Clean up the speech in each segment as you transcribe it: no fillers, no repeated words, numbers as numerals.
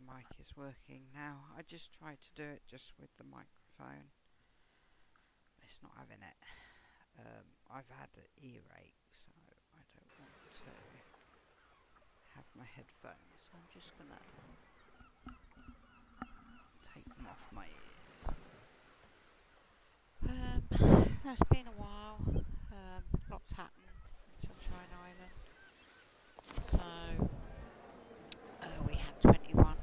mic is working now. I just tried to do it just with the microphone. It's not having it. I've had an earache, so I don't want to have my headphones. So I'm just gonna take them off my ears. It's been a while. Lots happened in Sunshine Island. So we had 21.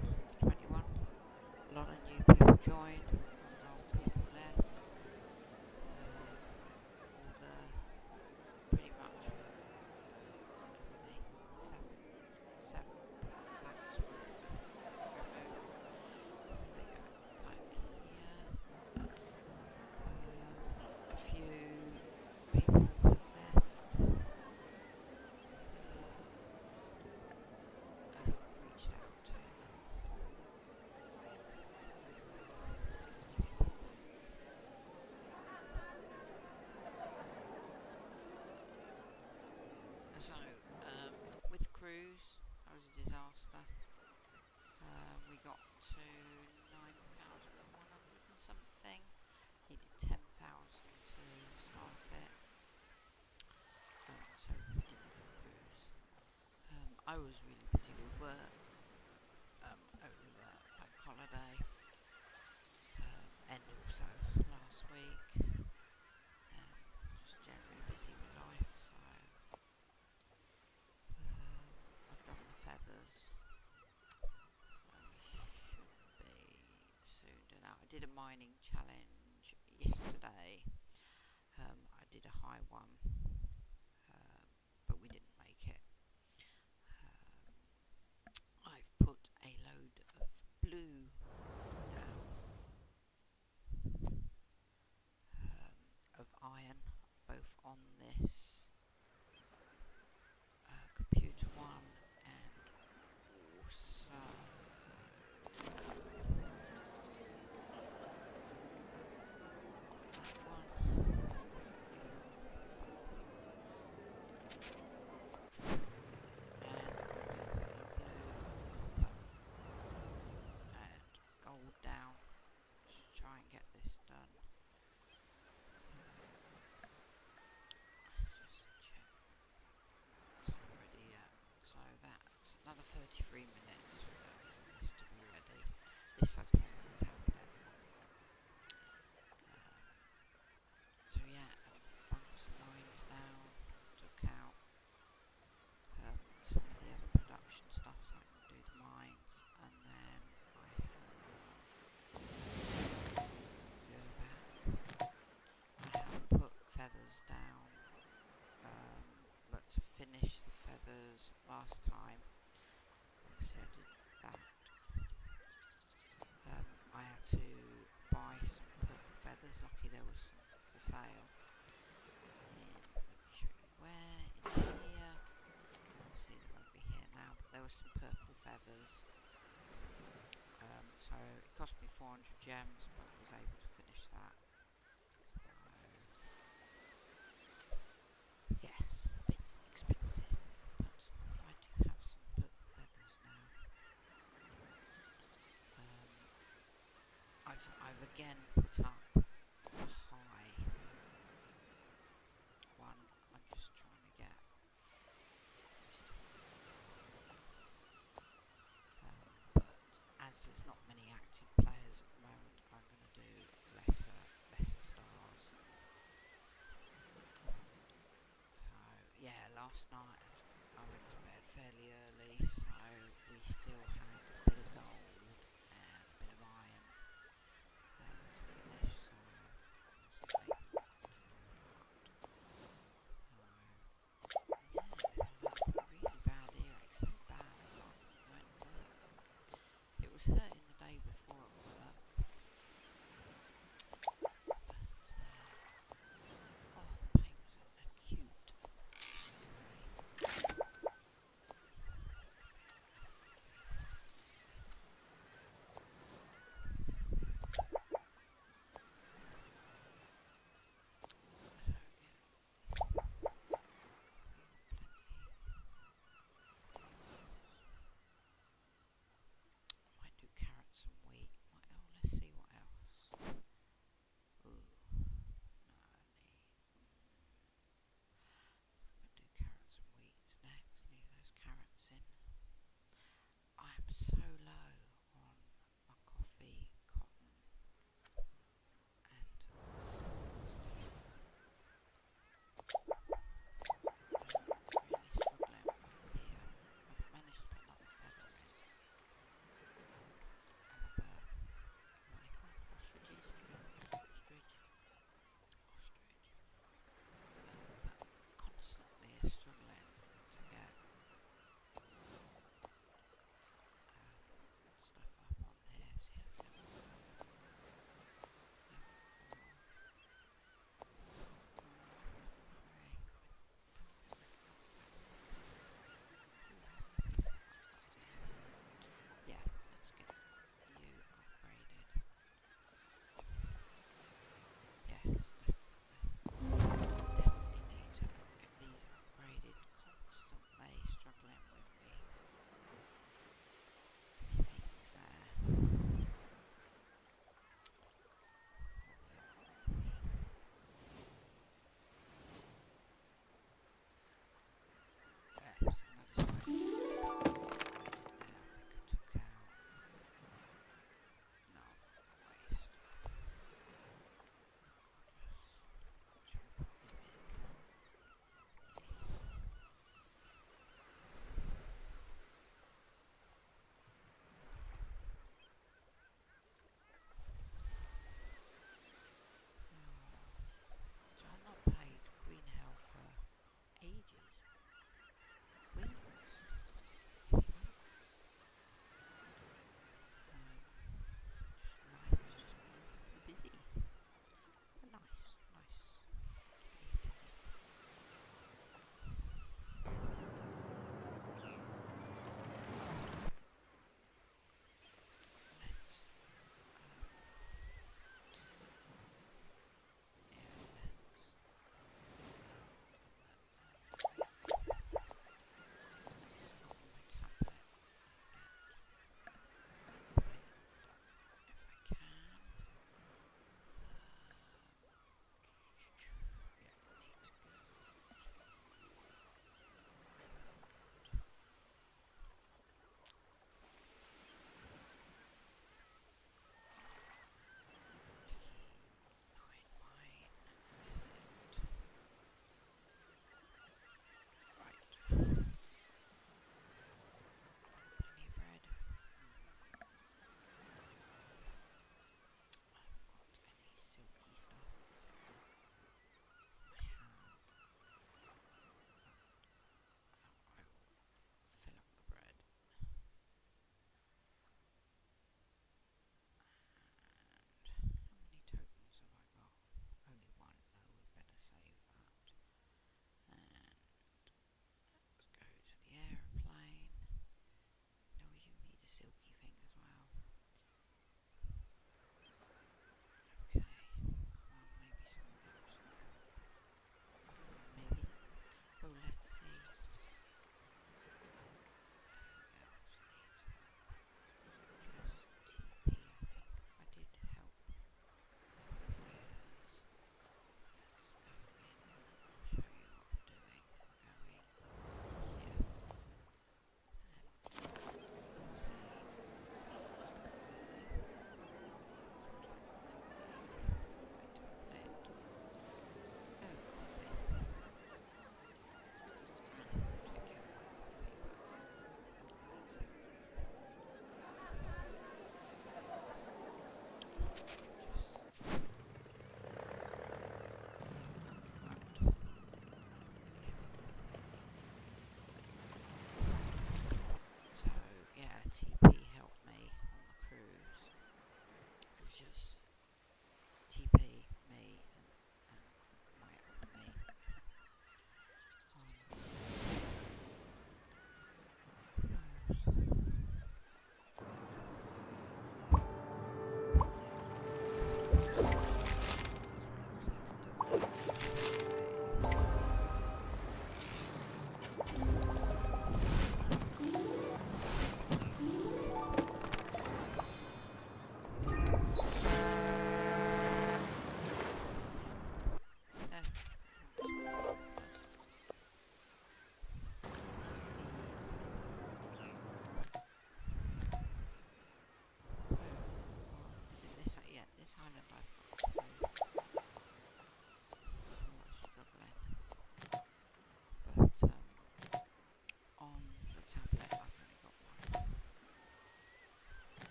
A lot of new people joined. A lot of old people left. All the pretty much how many? Seven blacks were removed. There they go, black here. A few people have left. I've reached out to them. So, with cruise, that was a disaster. We got to 9,100 and something. Needed 10,000 to start it. So we didn't go cruise. I was really busy with work over the bank holiday, and also last week. Just generally busy with life, so I've done the feathers. We should be soon done out. I did a mining challenge yesterday. I did a high one, but we didn't make it. I've put a load of blue down, of iron, both on this computer one and also on that one. Gold down to try and get this done. Let's just check. It's not ready yet. So that's another 33 minutes for this to be ready. This I play on the tablet. So yeah, I got some lines down, took out some of the other production stuff so I can do the mines, and then I have put feathers down, but to finish the feathers last time, obviously I did that. I had to buy some purple feathers. Lucky there was some for sale. And let me show you where. In here. Obviously they won't be here now, but there were some purple feathers. So it cost me 400 gems, but I was able to finish that. So yes, a bit expensive, but I do have some purple feathers now. I've again put up a high one. I'm just trying to get but as there's not many active players at the moment, I'm going to do lesser stars. Yeah, last night I went to bed fairly early, so we still had a bit of gold and a bit of iron to finish, so I wasn't able to do that. Yeah, I had a really bad earache, so bad I can't go and work. It was hurting the day before at work, but the pain was acute. Might do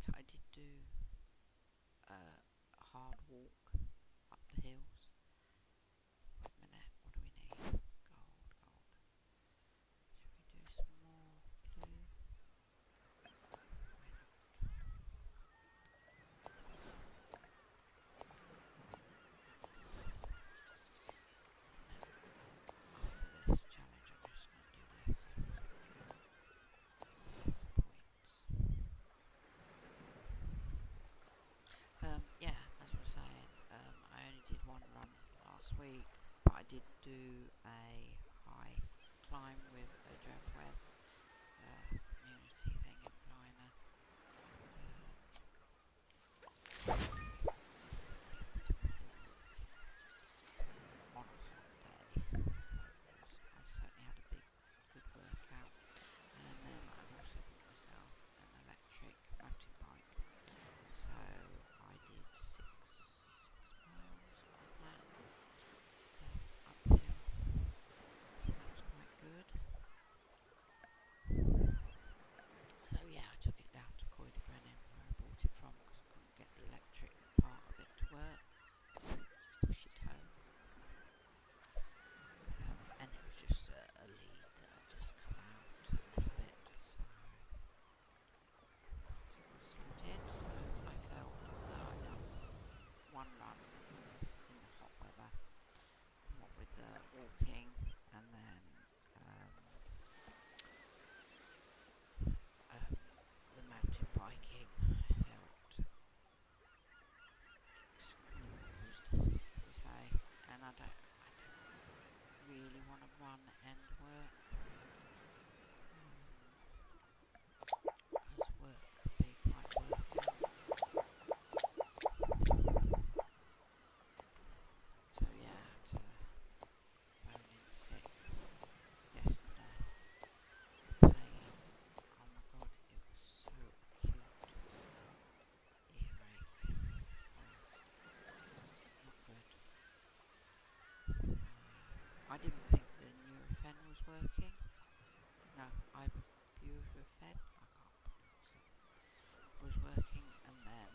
but I did do a hard walk up the hills. Wait a minute, what do we need? Gold. Should we do some more blue? Why not? After this challenge, I'm just going to do lesser points. Yeah, as I was saying, I only did one run last week, but I did do a high climb with a Drevweb, community thing in Plina. On a hot day, I certainly had a good workout. And then I've also bought myself an electric mountain bike, so I did 6 miles on that, uphill, so that was quite good. So yeah, I took it down to Coidebrennan where I bought it from because I couldn't get the electric part of it to work. Push it home. And it was just a lead that had just come out a little bit, so that's got sorted. So I felt that I'd done one run in the hot weather, and what with the walking, and then the mountain biking, I felt excused, we say, and I don't really want to run and work, because work could be quite workout. So yeah, I had to phone in sick yesterday. The pain, oh my god, it was so acute. Earache was not good. I didn't think the Nurofen was working. No, ibuprofen, I can't pronounce it, was working, and then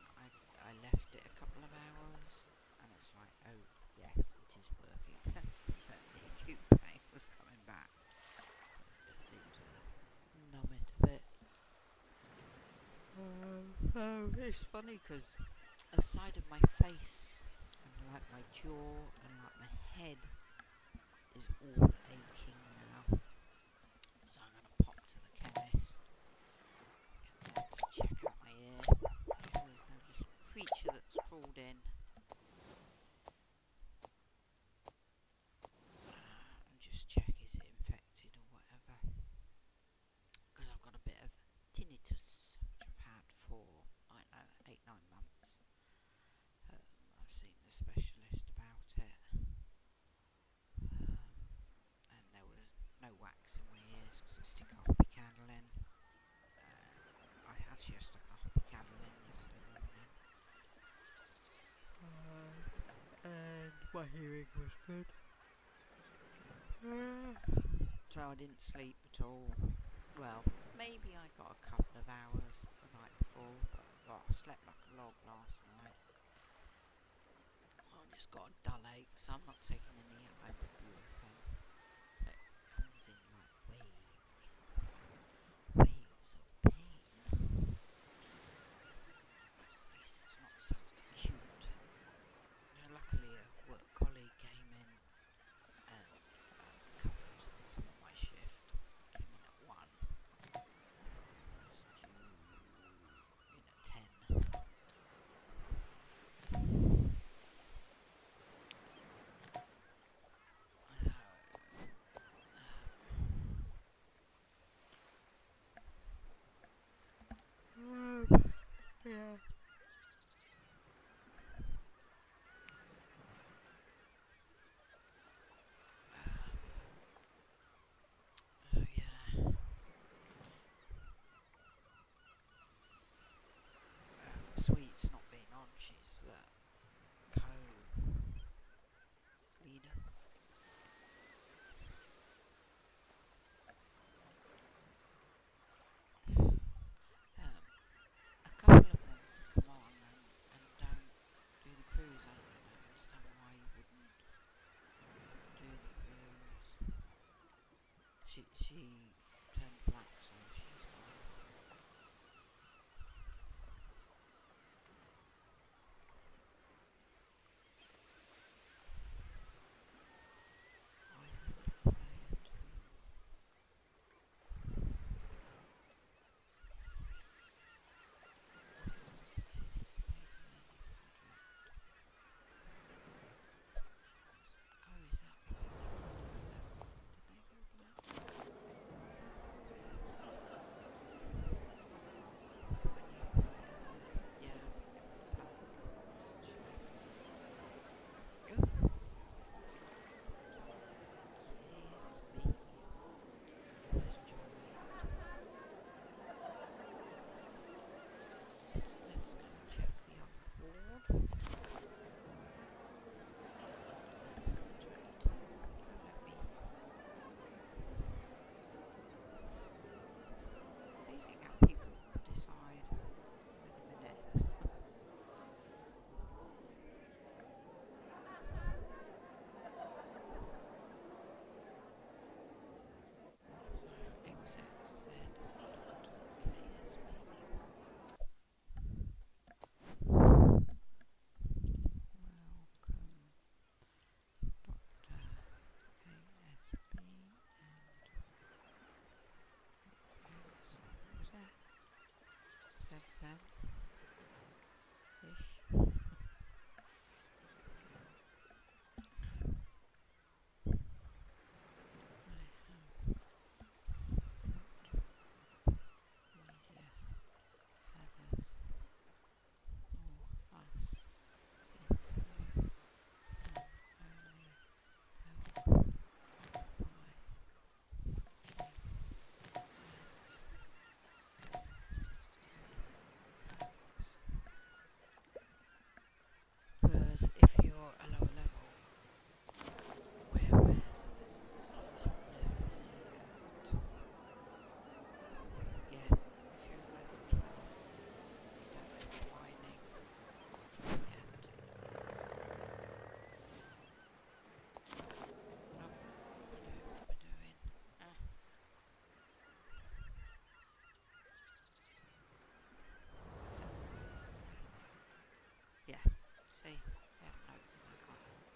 I left it a couple of hours, and it's like, oh yes, it is working. So the acute pain was coming back. It seemed to numb it a bit. It's funny because the side of my face and like my jaw and like my head is all aching now. So I'm going to pop to the chemist, get them to check out my ear, make sure there's no little creature that's crawled in, and just check is it infected or whatever, because I've got a bit of tinnitus which I've had for, I don't know, 8-9 months. I've seen a specialist about it, and there was no wax in my ears because I stick a hobby candle in. I actually stuck a hobby candle in yesterday morning, and my hearing was good. So I didn't sleep at all. Well, maybe I got a couple of hours the night before, but I slept like a log last night. I just got a dull ache, so I'm not taking any ibuprofen. It comes in like waves of pain. But at least it's not so acute. Luckily a work colleague came in and covered some of my shift. Came in at 1. I was due in at 10. Yeah. So yeah. Sweet's not being on. She's the co-leader. A couple of 10 ish. Easier feathers for us if you can only help by because if you're a lower level, where's let's decide nosy at if you're level 12, you don't know your mining yet. Oh, what am I doing? Yeah, see, yeah, no, I got it.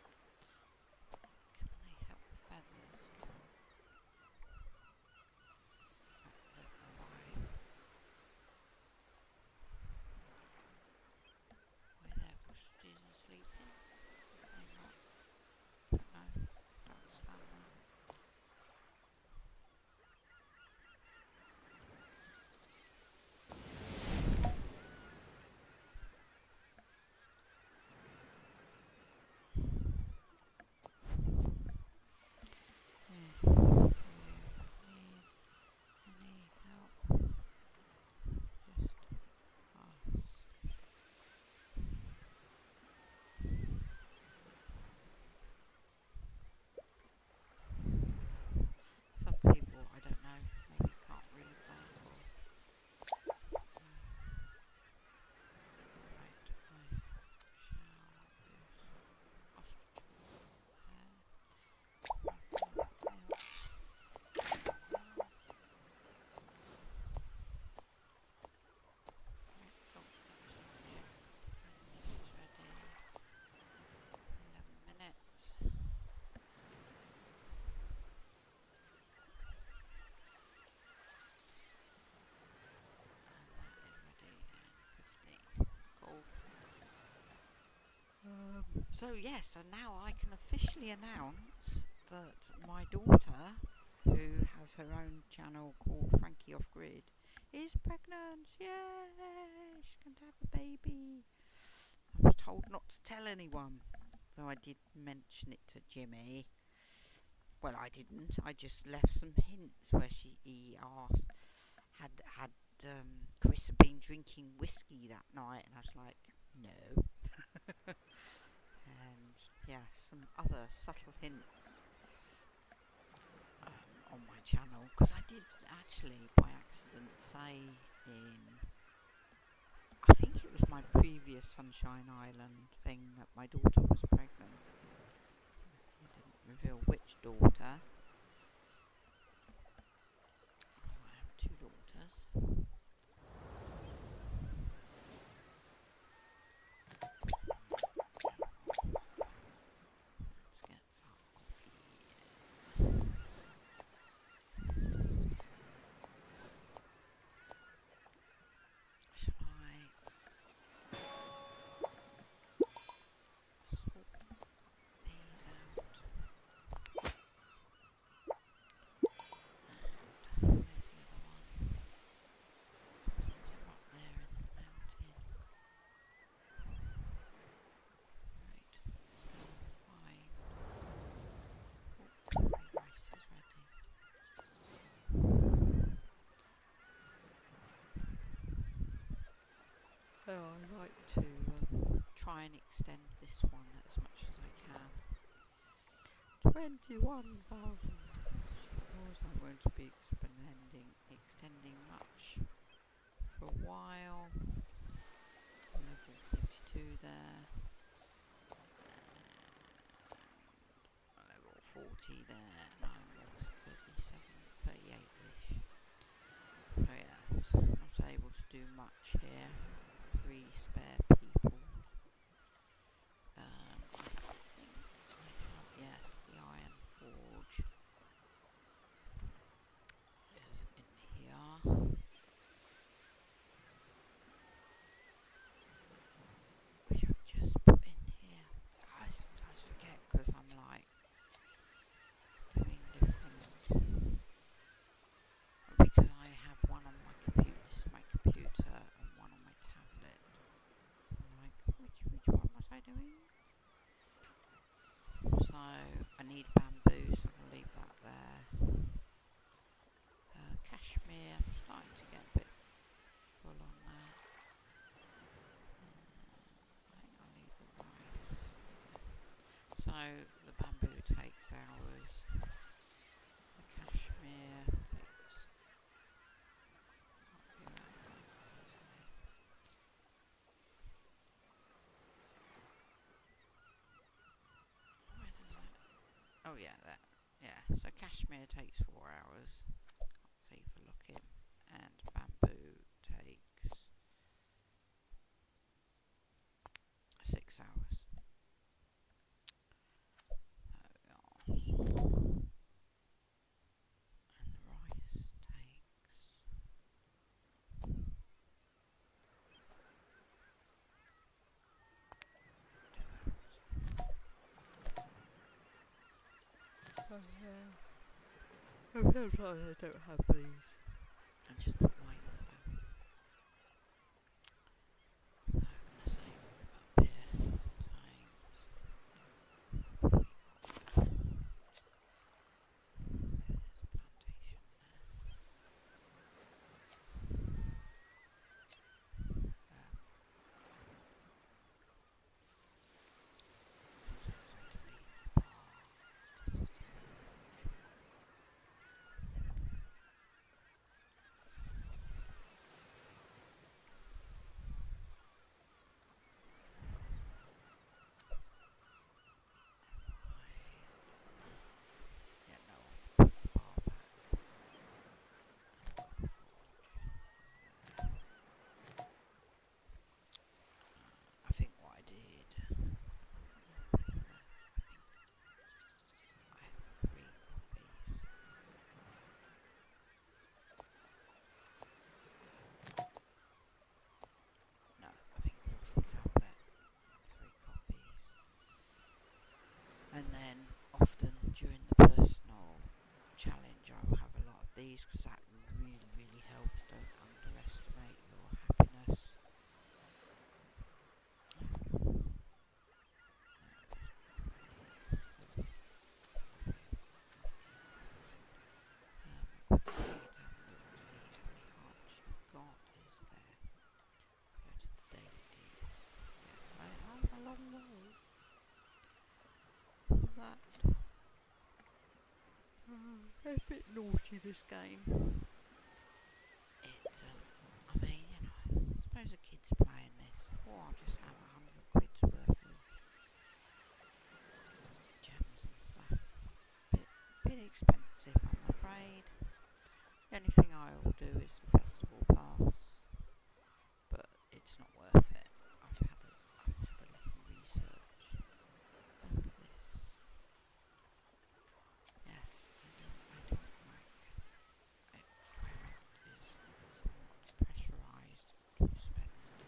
Can they help with feathers? I don't know why they're ostriches and sleeping. They not, don't know, don't understand that. Yeah, you need any help? Just ask. Some people, I don't know, maybe can't read that or right, I shall use ostrich hair. Right, oh, let's check when this is ready. 11 minutes. And that is ready in 15. Cool. So yes, and now I can officially announce that my daughter, who has her own channel called Frankie Off Grid, is pregnant. Yay! She's going to have a baby. I was told not to tell anyone, though I did mention it to Jimmy. Well, I didn't. I just left some hints where he asked, had Chris had been drinking whiskey that night, and I was like, no. And yeah, some other subtle hints on my channel, because I did actually by accident say in, I think it was my previous Sunshine Island thing, that my daughter was pregnant. I didn't reveal which daughter. I have 2 daughters. Let's get some coffee. Shall I sort these out? And where's the other one? Sometimes they're up there in the mountain. Right, let's go find. Oh, my rice is ready. So I like to try and extend this one as much as I can. 21,000. She knows I won't be extending much for a while. Level 42 there. And level 40 there. And I'm 37, 38-ish. So yes, not able to do much here. 3 spare people. I think I have, yes, the iron forge is in here. Oh yeah, that. Yeah. So cashmere takes 4 hours. Can't see for looking, and bamboo takes 6 hours. Oh, yeah. And the rice takes 2 hours. Oh yeah. I'm so sorry I don't have these. I just put mines down. I'm gonna say move up here sometimes. What have we got? There's a plantation there. Sometimes I delete the bar because it's so huge. Yeah, no, I've put the bar back. And the copper forge is there. I think what I did. What did I put there? I think I had 3 coffees. No, I think it was off the tablet. 3 coffees. And then often during the personal challenge I will have a lot of these because that really, really helps. Don't underestimate your happiness. There's no way. Oh, no way I've got 90,000. I've got to have a look, see how many hearts you've got. Is there? Go to the daily deals. Yes, I'm a long way from that. It's a bit naughty, this game. I mean, I suppose a kid's playing this, or I'll just have 100 quid's worth of gems and stuff. Bit expensive, I'm afraid. The only thing I'll do is the festival pass, but it's not worth it. I've had a little research. Look at this. Yes, I don't like it where it is somewhat pressurised to spend my money.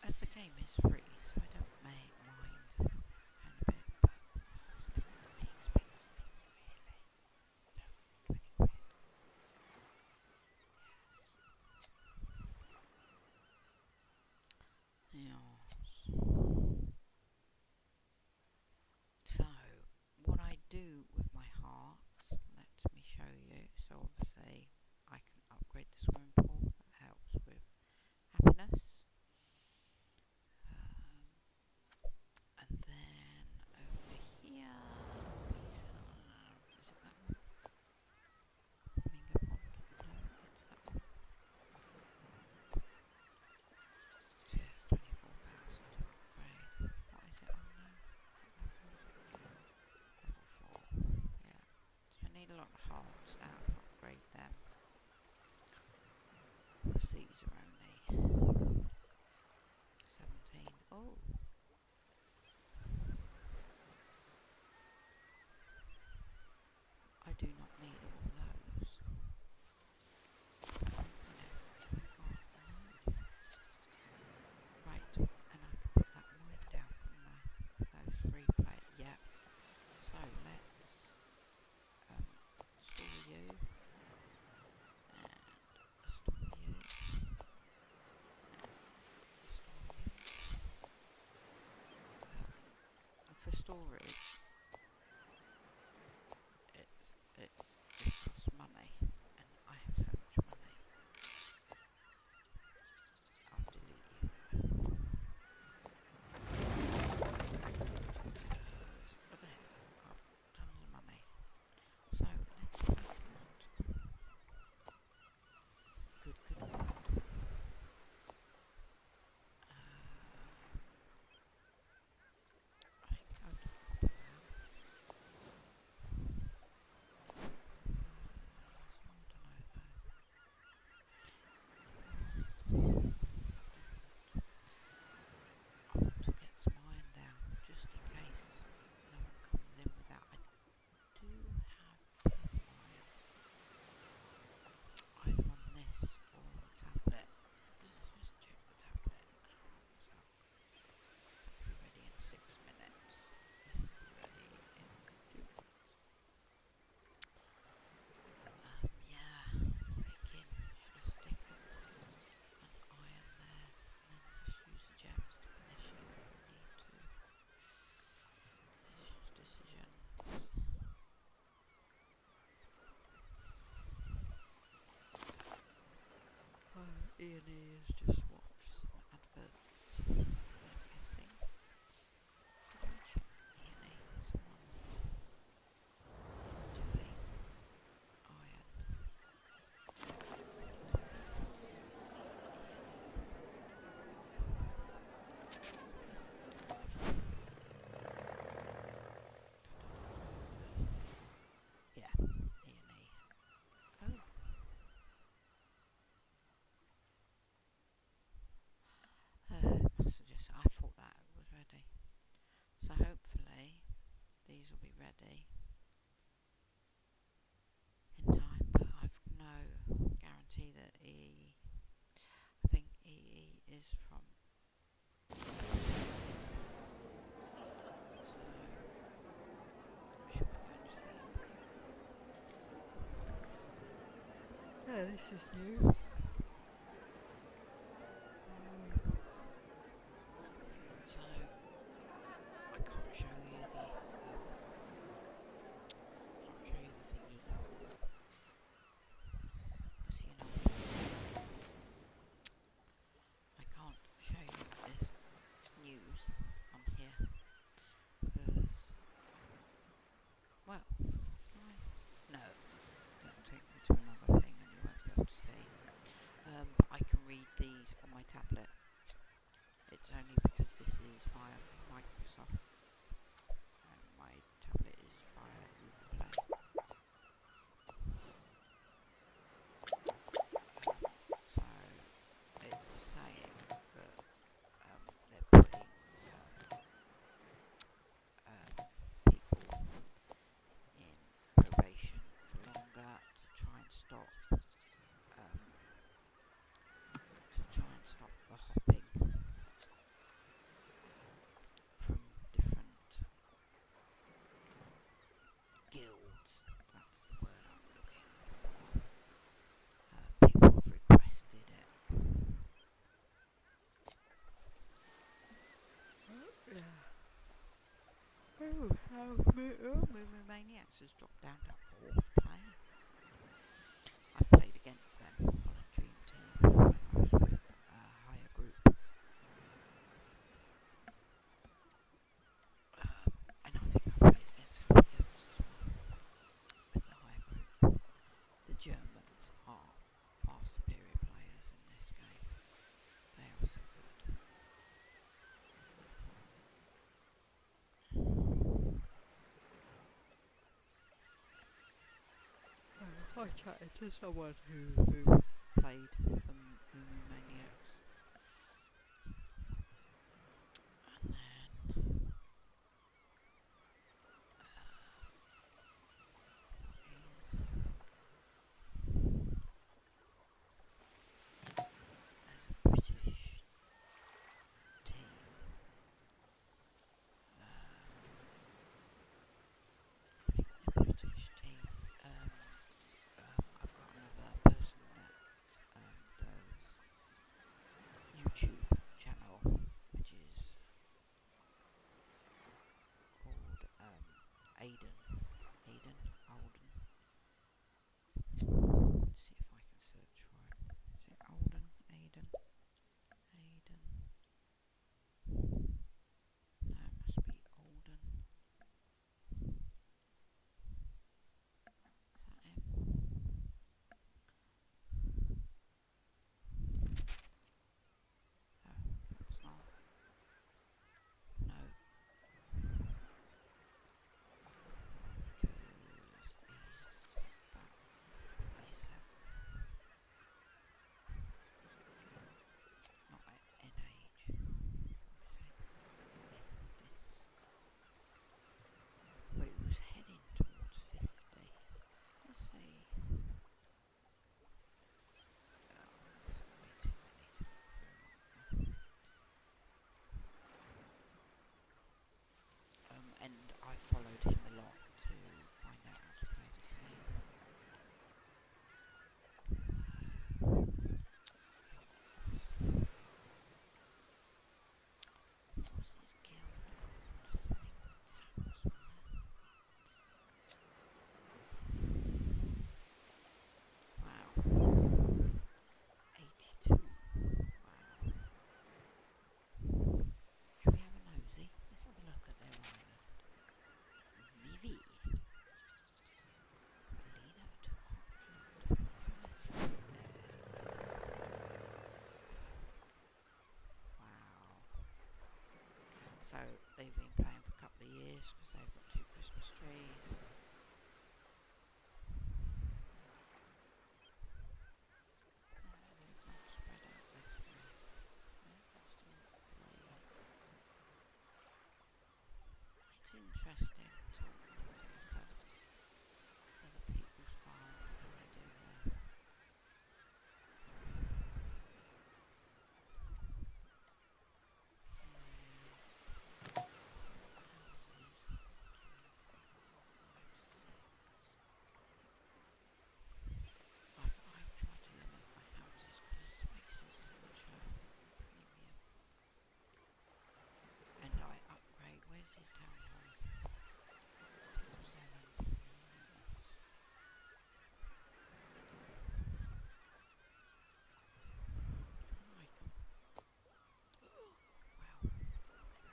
As the game is free, so I don't mind paying a bit, but it's a bit expensive, isn't it, really? Look, 20 quid. Yes. So, what I do with my hearts, let me show you. So obviously, I can upgrade the swimming pool. That helps with happiness. And then over here we have, is it that one? Flamingo Pond? No, it's that one. So yeah, it's 24,000 to upgrade. What is it on now? Is it level 4? Yeah. So I need a lot of hearts now to upgrade them. Because these are only 17. Oh. I do not need all those. Wait a minute. Have I got? No. Right, and I can put that mine down, couldn't I? For those replay. Yep. So let's store you and store you and store you. For storage, it's just costs money, and I have so much money. I'll delete you though. Because look at it, I've got tons of money. So let's place that. Good, good, good. Ian has just watched some adverts, I'm guessing. Can I check Ian? Someone is doing iron. Yeah, Ian. Oh. Must have just, I thought that was ready. So hopefully these will be ready in time, but I've no guarantee that I think EE is from, so I should be going to sleep. Oh, this is new. So I can't show you the thingy. Obviously, I can't show you this news on here because, well, no, it'll take me to another thing and you won't be able to see. But I can read these on my tablet. It's only because this is via Microsoft and my tablet is via Google Play. So it was saying that they're putting people in probation for longer to try and stop the hopping from different guilds. That's the word I'm looking for. People have requested it. Moo Maniacs has dropped down to 4th place. I've played against them on a dream team when I was with a higher group. And I think I've played against Abigail's as well with the higher group. The Germans are far superior players in this game. They are so good. I chatted to someone who played for Moo Maniacs. And then there's a British team. I think the British team. I've got another person that does it's interesting to look at other people's farms, how they do their houses. 1, 2, 3, 4, 5, 6. I've tried to limit my houses because space is such a premium. And I upgrade. Where's his town hall? Level 7. Yes. I like them. Wow. They've had a lot of lights.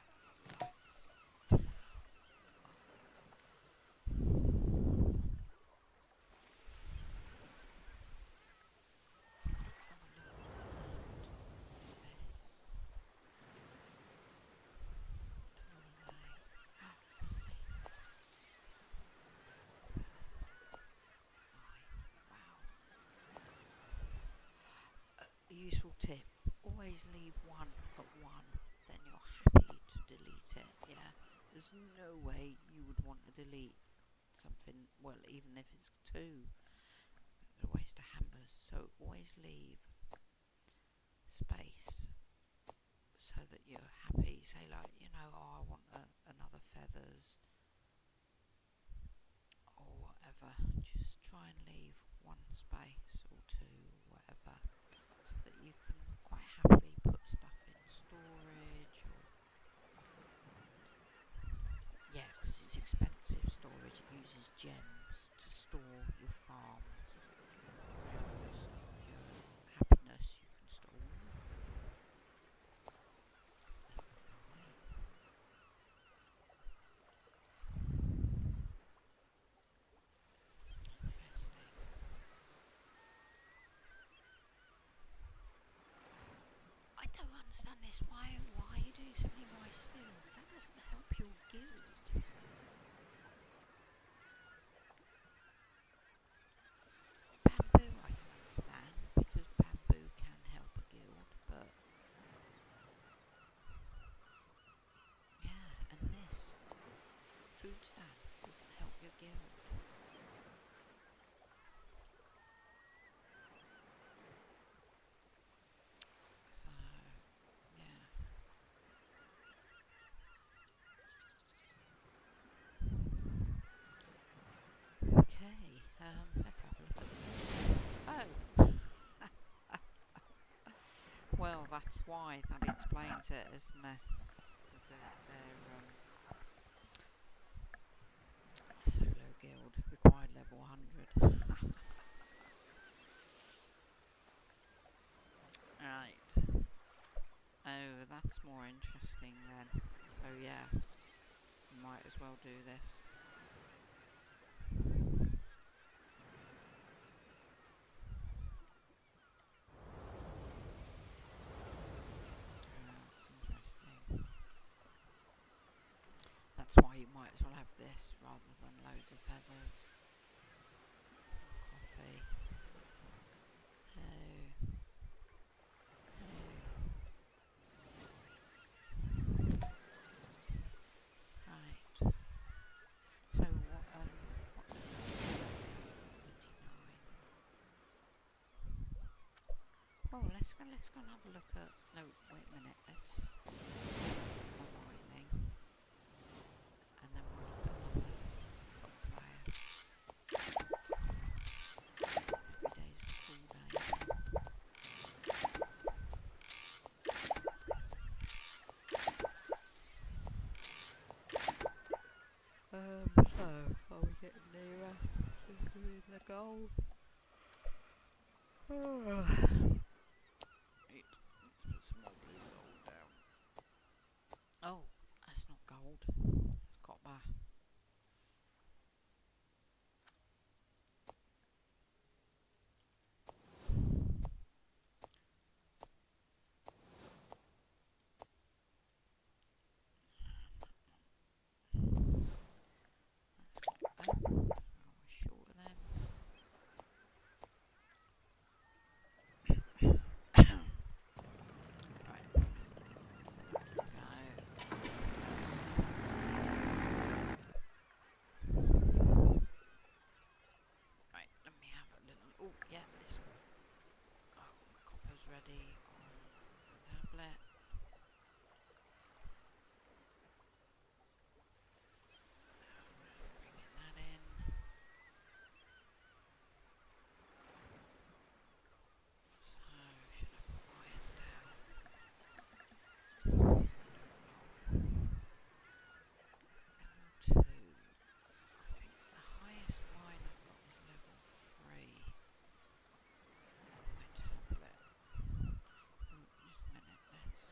Let's have a look at this. What are they? Wow. A useful tip. Always leave one at 1, then you're happy to delete it, yeah? There's no way you would want to delete something, well, even if it's 2. It's a waste of hammers, so always leave space so that you're happy. Say like, oh, I want another feathers or whatever. Just try and leave 1 space or 2 or whatever, so that you can quite happily put stuff in storage or because it's expensive storage. It uses gems to store your farms, whereas your happiness you can store. Interesting. I don't understand this. Why are you doing so many rice fields? That doesn't help your guild. Bamboo I can understand, because bamboo can help a guild, but yeah, and this food stand doesn't help your guild. So yeah. Okay, let's have a look at this. Oh! Well, that's why. That explains it, isn't it? Their solo guild required level 100. Right. Oh, that's more interesting then. So yeah, might as well do this. That's interesting. That's why you might as well have this rather than loads of feathers. Coffee. Oh. Right. So what 39. Oh, let's go and have a look at, no, wait a minute, let's my mining, and then we'll look at another top player. Every day's a full day. So, are we getting nearer to doing the goal? Right, let's put some more blue gold down. Oh, that's not gold, that's copper. We're short of them. ready on the tablet. Bringing that in. So, should I put iron down? Level 2. I think the highest mine I've got is level 3 on my tablet. Just a minute, let's...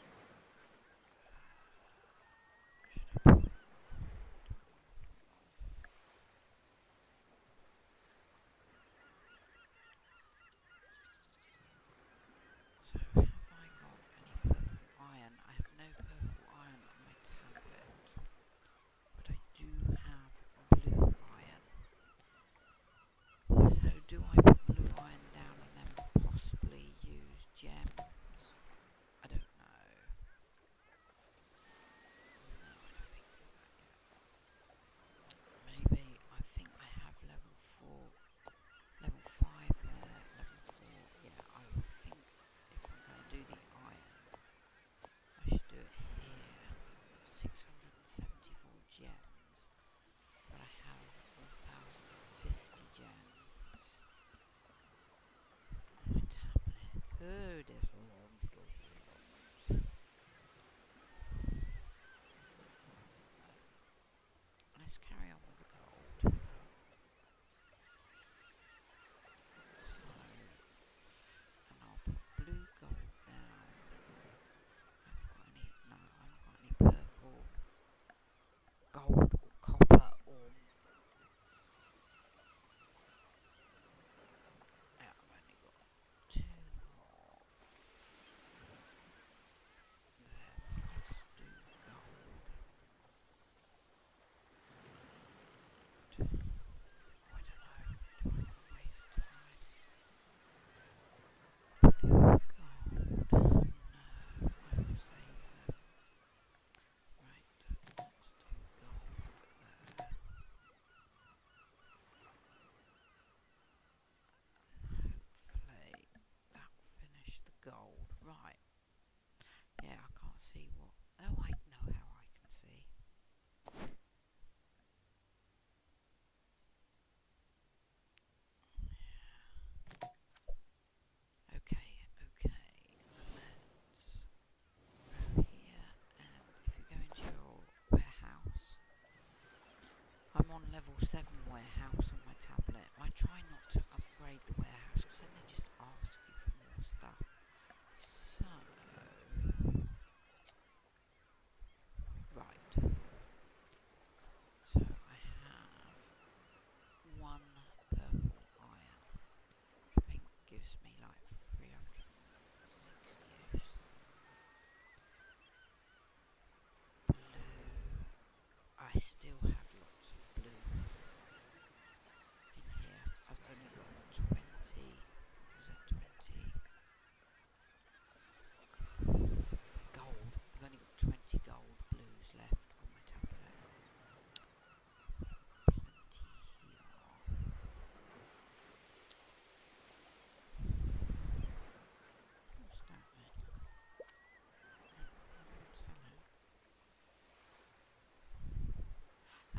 Should I put... So, have I got any purple iron? I have no purple iron on my tablet, but I do have blue iron. So, do I put blue iron down and then possibly use gems? I don't know. No, I don't think do that yet. Maybe, I think I have level 4, level 5 there, level 4. Yeah, I would think if I'm going to do the iron, I should do it here. 674 gems, but I have 1050 gems on my tablet. Oh, this one stuff. Let's carry on with the gold. So, and I'll put blue gold down. I haven't got any purple gold or copper or... Yeah, I've only got 2 more. Then let's do gold. And, oh, I don't know. Do I want to waste time? Blue gold. No, I will save them. Right, let's do gold there. Hopefully that will finish the gold. Right. Yeah, I can't see what... Oh, I know how I can see. Okay, let's go here, and if you go into your warehouse, I'm on level 7 warehouse on my tablet. I try not to upgrade the warehouse because then they just ask you for more stuff. So, right. So I have 1 purple iron, which I think gives me like 360-ish. Blue. I still have lots of blue in here. I've only got 20. Was it 20? Gold. I've only got 20 gold blues left on my tablet. Plenty here. What's that then? What's that?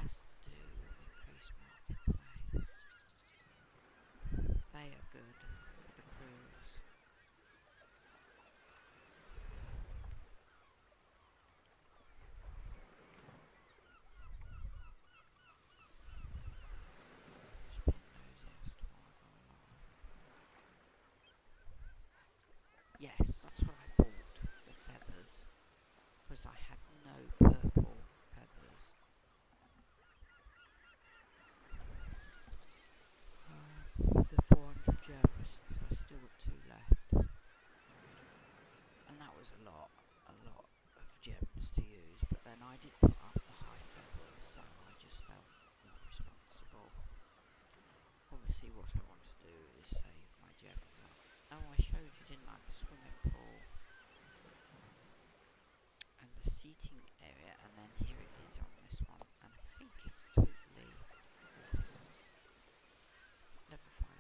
Has to do with increased marketplace. They are good for the cruise. Yes, that's what I bought, the feathers, because I had no purple feathers. With the 400 gems, so I still got 2 left. And that was a lot of gems to use, but then I did put up the high feathers, so I just felt more responsible. Obviously what I want to do is save my gems up. Oh, I showed you, didn't I, the swimming pool and the seating area, and then here it is on this one, and I think it's totally, yes, level 5.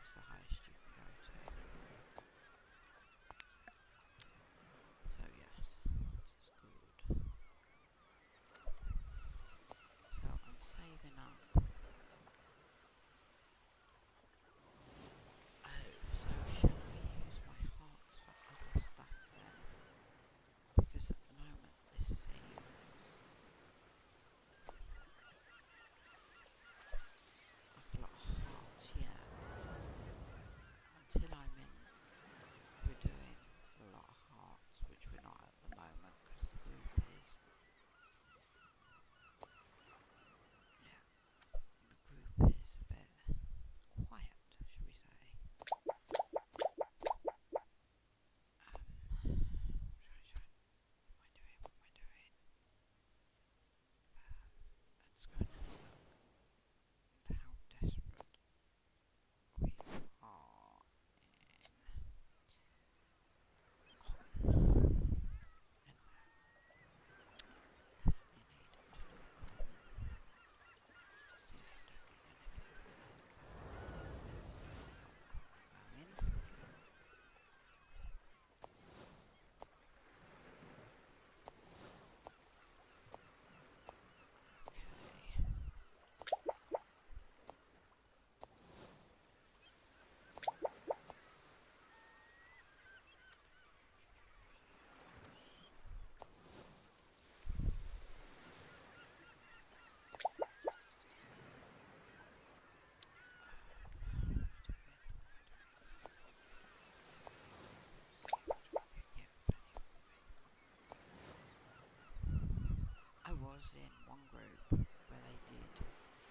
was in one group where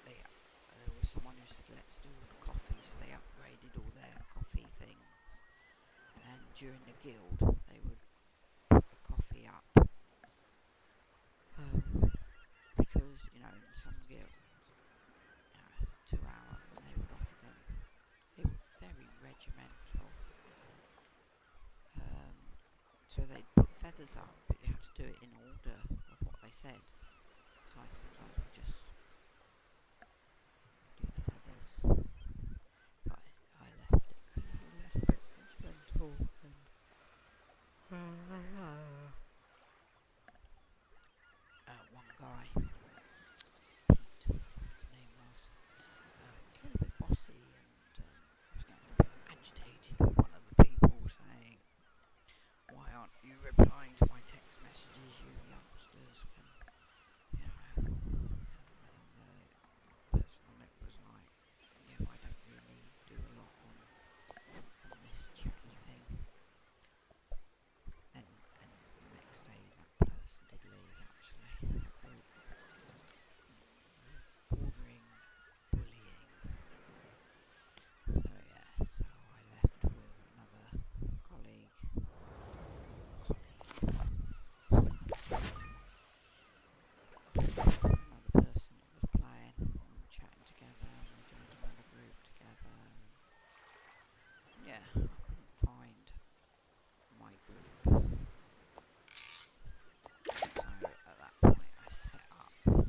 there was someone who said let's do all the coffee, so they upgraded all their coffee things, and during the guild they would put the coffee up, because in some guilds, it's a 2 hour, and they would often, it was very regimental, so they'd put feathers up, but you had to do it in order of what they said. So I sometimes would just do the feathers, but I left it a little bit regimental, and one guy, Pete, his name was a little bit bossy, and I was getting a bit agitated with one of the people saying, why aren't you replying to my text messages, you youngsters? And the person on it was like, I don't really do a lot on this chatty thing. And the next day that person did leave, actually, that group. Bordering bullying. So yeah, so I left with another colleague. Another person that was playing, we were chatting together, and we joined another group together. Yeah, I couldn't find my group. So at that point I set up my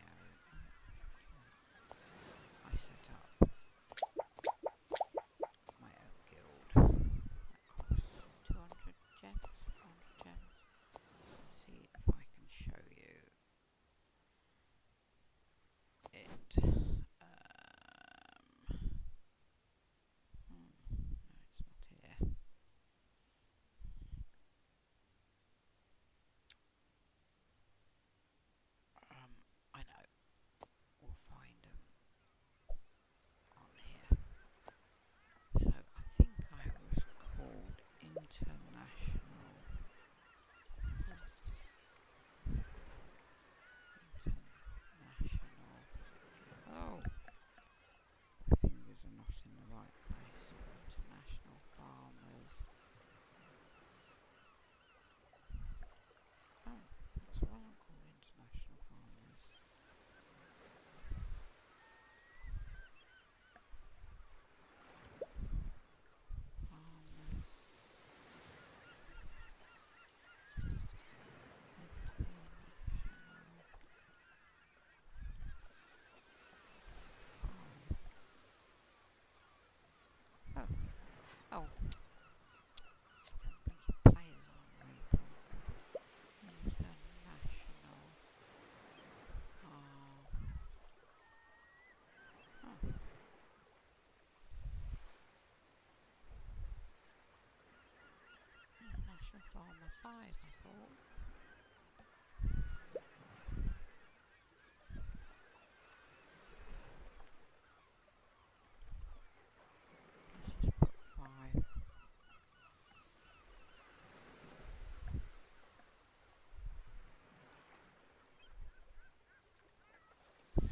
own. I set up my own guild. That costs 200 gems, 400 gems. Let's see if I can show you it. No, it's not here. I know. We'll find them on here. So I think I was called International. Oh, my fingers are not in the right place. International Farmers. Oh, that's what I'm called, International Farmers. Oh, blinking players aren't very important. International. International Farmer 5, I thought. Let's just put 5.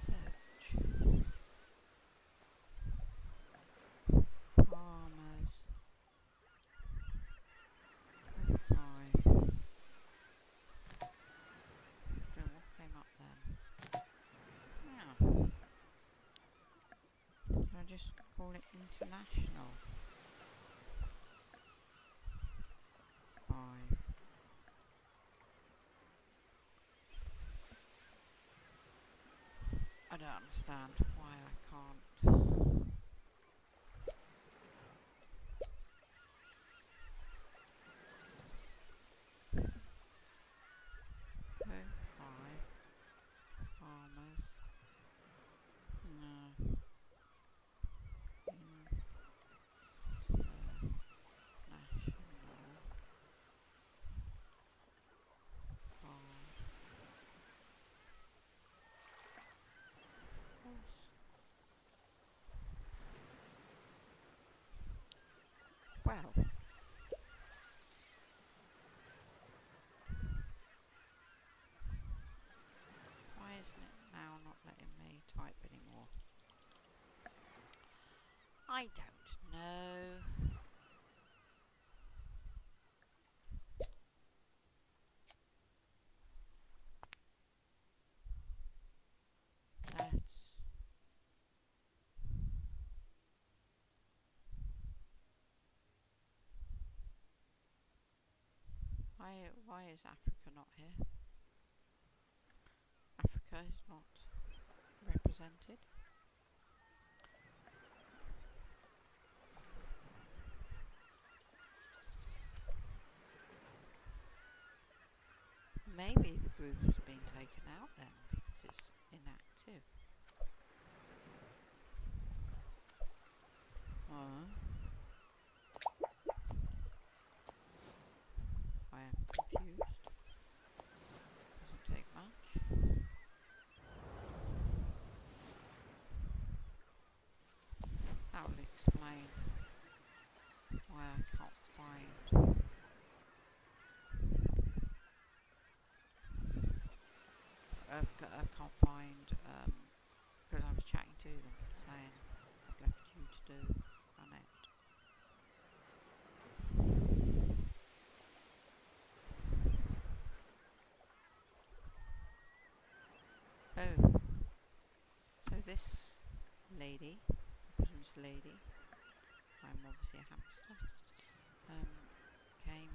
Search. Farmers. 5. What came up then? Yeah. I just call it International 5. I don't understand why I can't. 5 farmers. No. International farmers. I don't know. That's... Why is Africa not here? Africa is not represented. Maybe the group has been taken out then because it's inactive. I am confused. Doesn't take much. That will explain why I can't find... I can't find, because I was chatting to them, saying I've left you to do on it. Oh, so this lady, Britain's lady, I'm obviously a hamster, came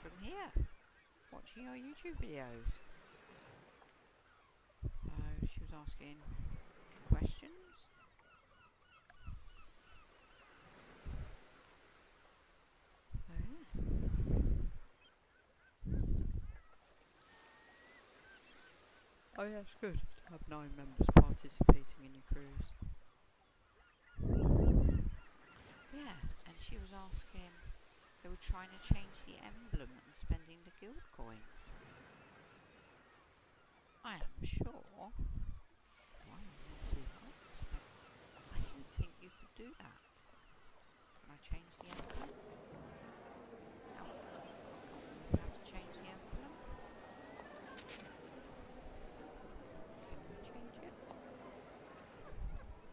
from here, watching your YouTube videos. She was asking questions. Oh yeah. Oh yeah, it's good to have 9 members participating in your cruise. Yeah, and she was asking, they were trying to change the emblem and spending the guild coins. I am sure. Well, I didn't think you could do that. Can I change the emblem? No, I can't remember how to change the emblem. Can I change it?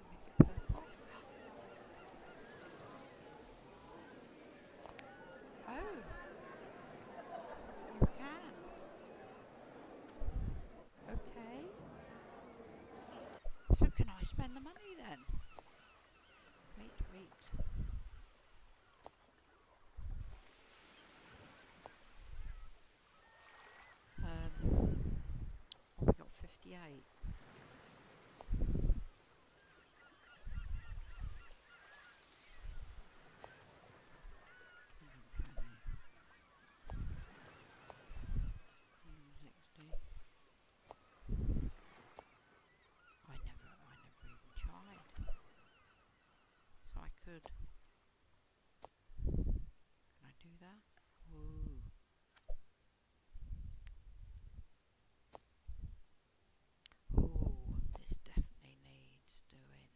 Make it purple? Oh! You can. Okay. So can I spend the money then? Wait. We got 58. I never even tried. So I could. Can I do that? Ooh. Ooh, this definitely needs doing.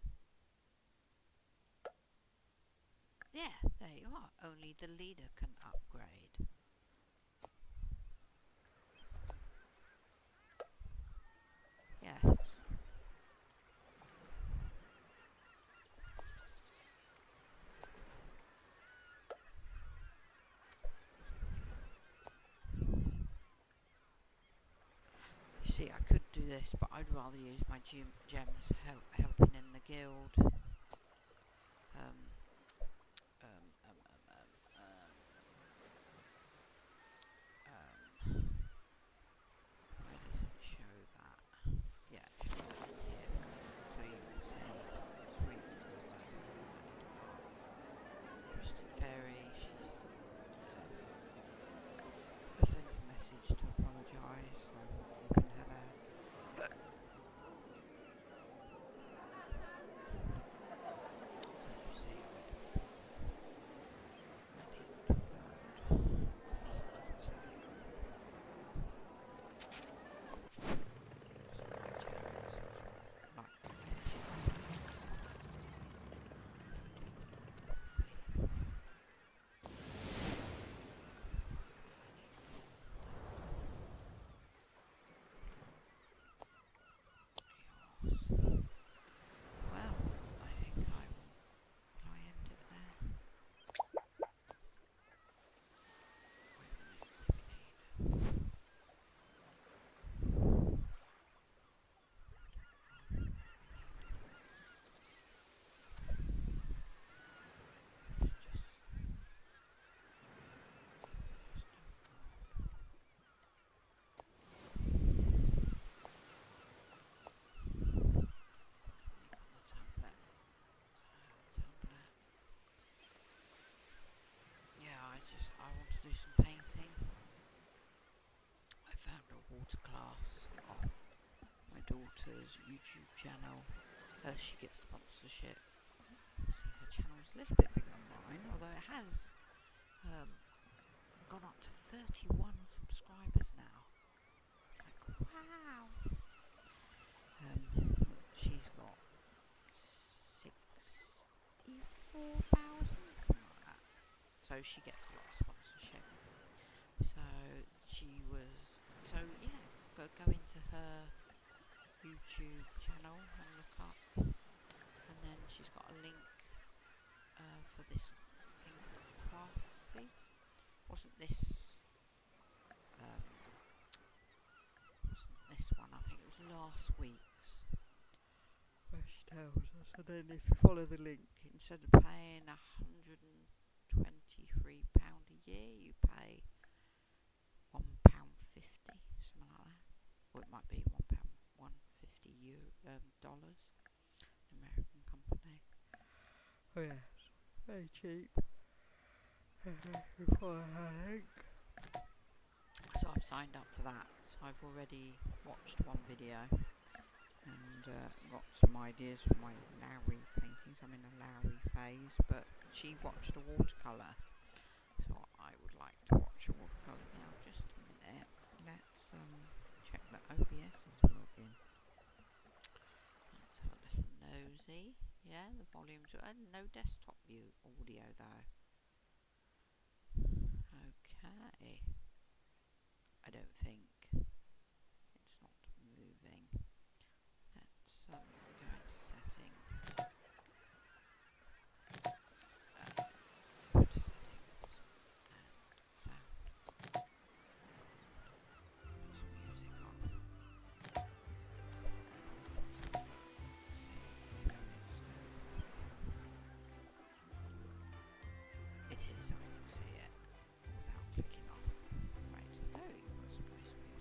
Yeah, there you are. Only the leader can upgrade. Yes. You see, I could do this, but I'd rather use my gems helping in the guild. Where does it show that? Yeah, it shows that here. So you can see, sweet Twisted Fairy, she's sent a message to apologise, so you can have a... So you see, we daughter's YouTube channel. She gets sponsorship. See, her channel's a little bit bigger than mine, although it has gone up to 31 subscribers now. Like, wow. She's got 64,000, something like that. So she gets a lot of sponsorship. So yeah, go into her YouTube channel and look up, and then she's got a link for this thing called Craftsy. Wasn't this one? I think it was last week's, where she tells us, and then if you follow the link, instead of paying £123 a year, you pay £1.50, something like that. Or it might be £1.50 dollars. American company. Oh yes, very cheap. So I've signed up for that. So I've already watched one video and got some ideas for my Lowry paintings. I'm in a Lowry phase, but she watched a watercolour, so I would like to watch a watercolour now. Just a minute. Let's check that OBS is working. Let's have a little nosy. Yeah, the volume's no desktop view audio though. Okay. I don't think it's not moving. Let's go into settings. Go to settings and sound. Put some music on. And let's have a look. See if it's now working. It is, I can see it without clicking off. Right, oh, you've got some nice music.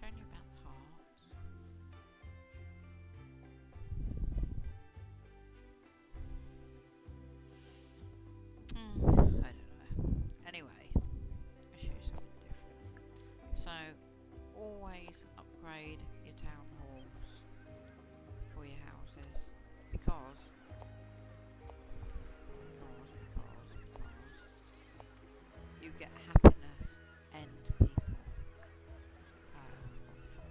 shown you about the hearts. I don't know. Anyway, I'll show you something different. So, always upgrade your town halls for your houses because you get happiness and people. Obviously, I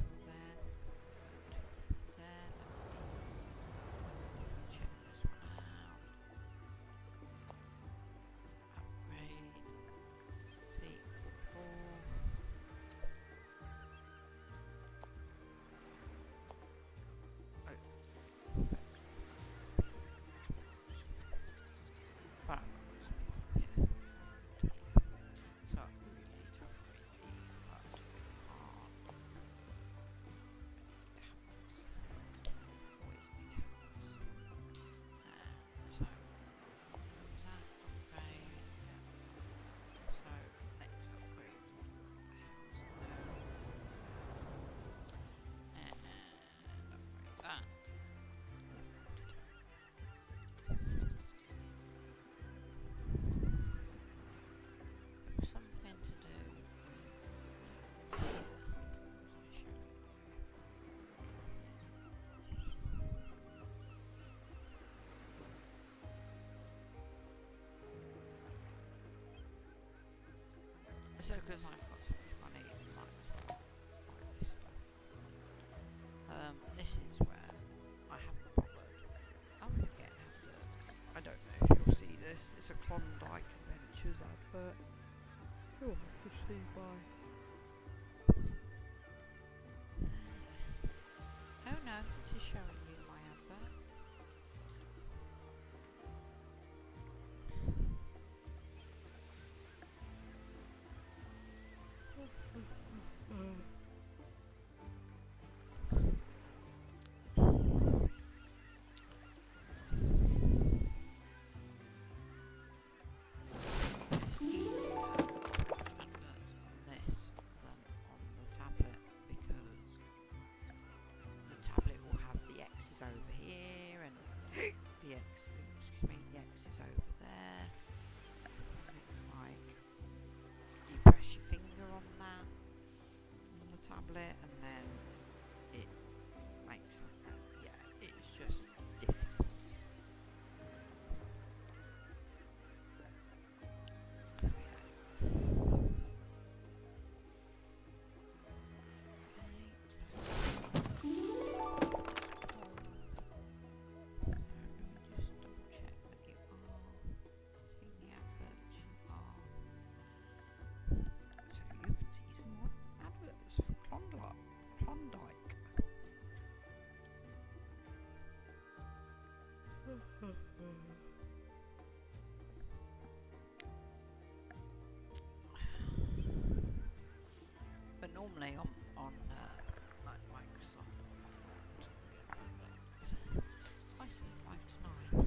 do that. There. Check this one out. Upgrade. See, 44. But I've got lots of people here. Good here. So I really need to upgrade these, but I can't. Hammers. Always need hammers. So what was that? Upgrade. Yeah. So next upgrade is the house there. And upgrade that. Something to do with so because I've got so much money, I might as well buy this stuff. This is where I haven't bothered. I'm getting adverts. I don't know if you'll see this. It's a Klondike Adventures advert. Oh, we'll see by. Oh no, it is showing you my advert. It's easier to put adverts on this than on the tablet because the tablet will have the X's over here and the X, the X is over there. And it's like you press your finger on that on the tablet and then it makes it's just difficult. Klondike. But normally on like Microsoft, I say 5 to 9.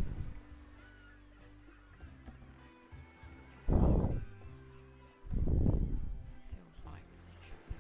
Feels like it should be.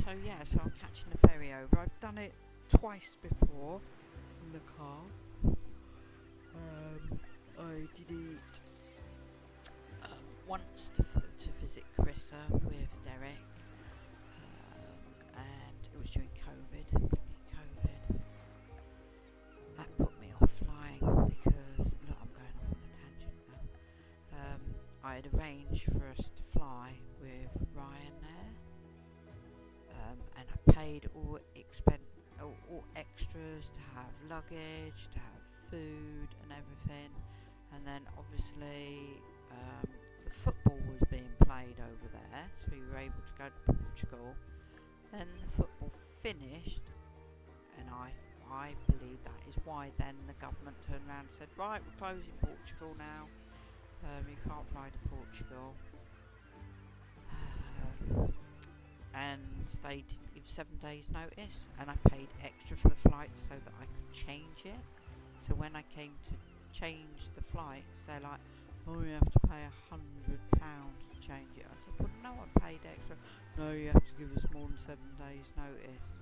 So yeah, so I'm catching the ferry over. I've done it twice before in the car. I did it once to visit Carissa with Derek, and it was during COVID. That put me off flying because, look, I'm going off on a tangent now. I had arranged for us to fly with Ryan there, and I paid all extras to have luggage, to have food and everything, and then obviously the football was being played over there, so we were able to go to Portugal. Then the football finished, and I believe that is why then the government turned around and said, right, we're closing Portugal now, you can't fly to Portugal. And they didn't give 7 days notice, and I paid extra for the flights so that I could change it. So when I came to change the flights, they're like, oh, you have to pay £100 to change it. I said, well, no, I paid extra. No, you have to give us more than 7 days notice.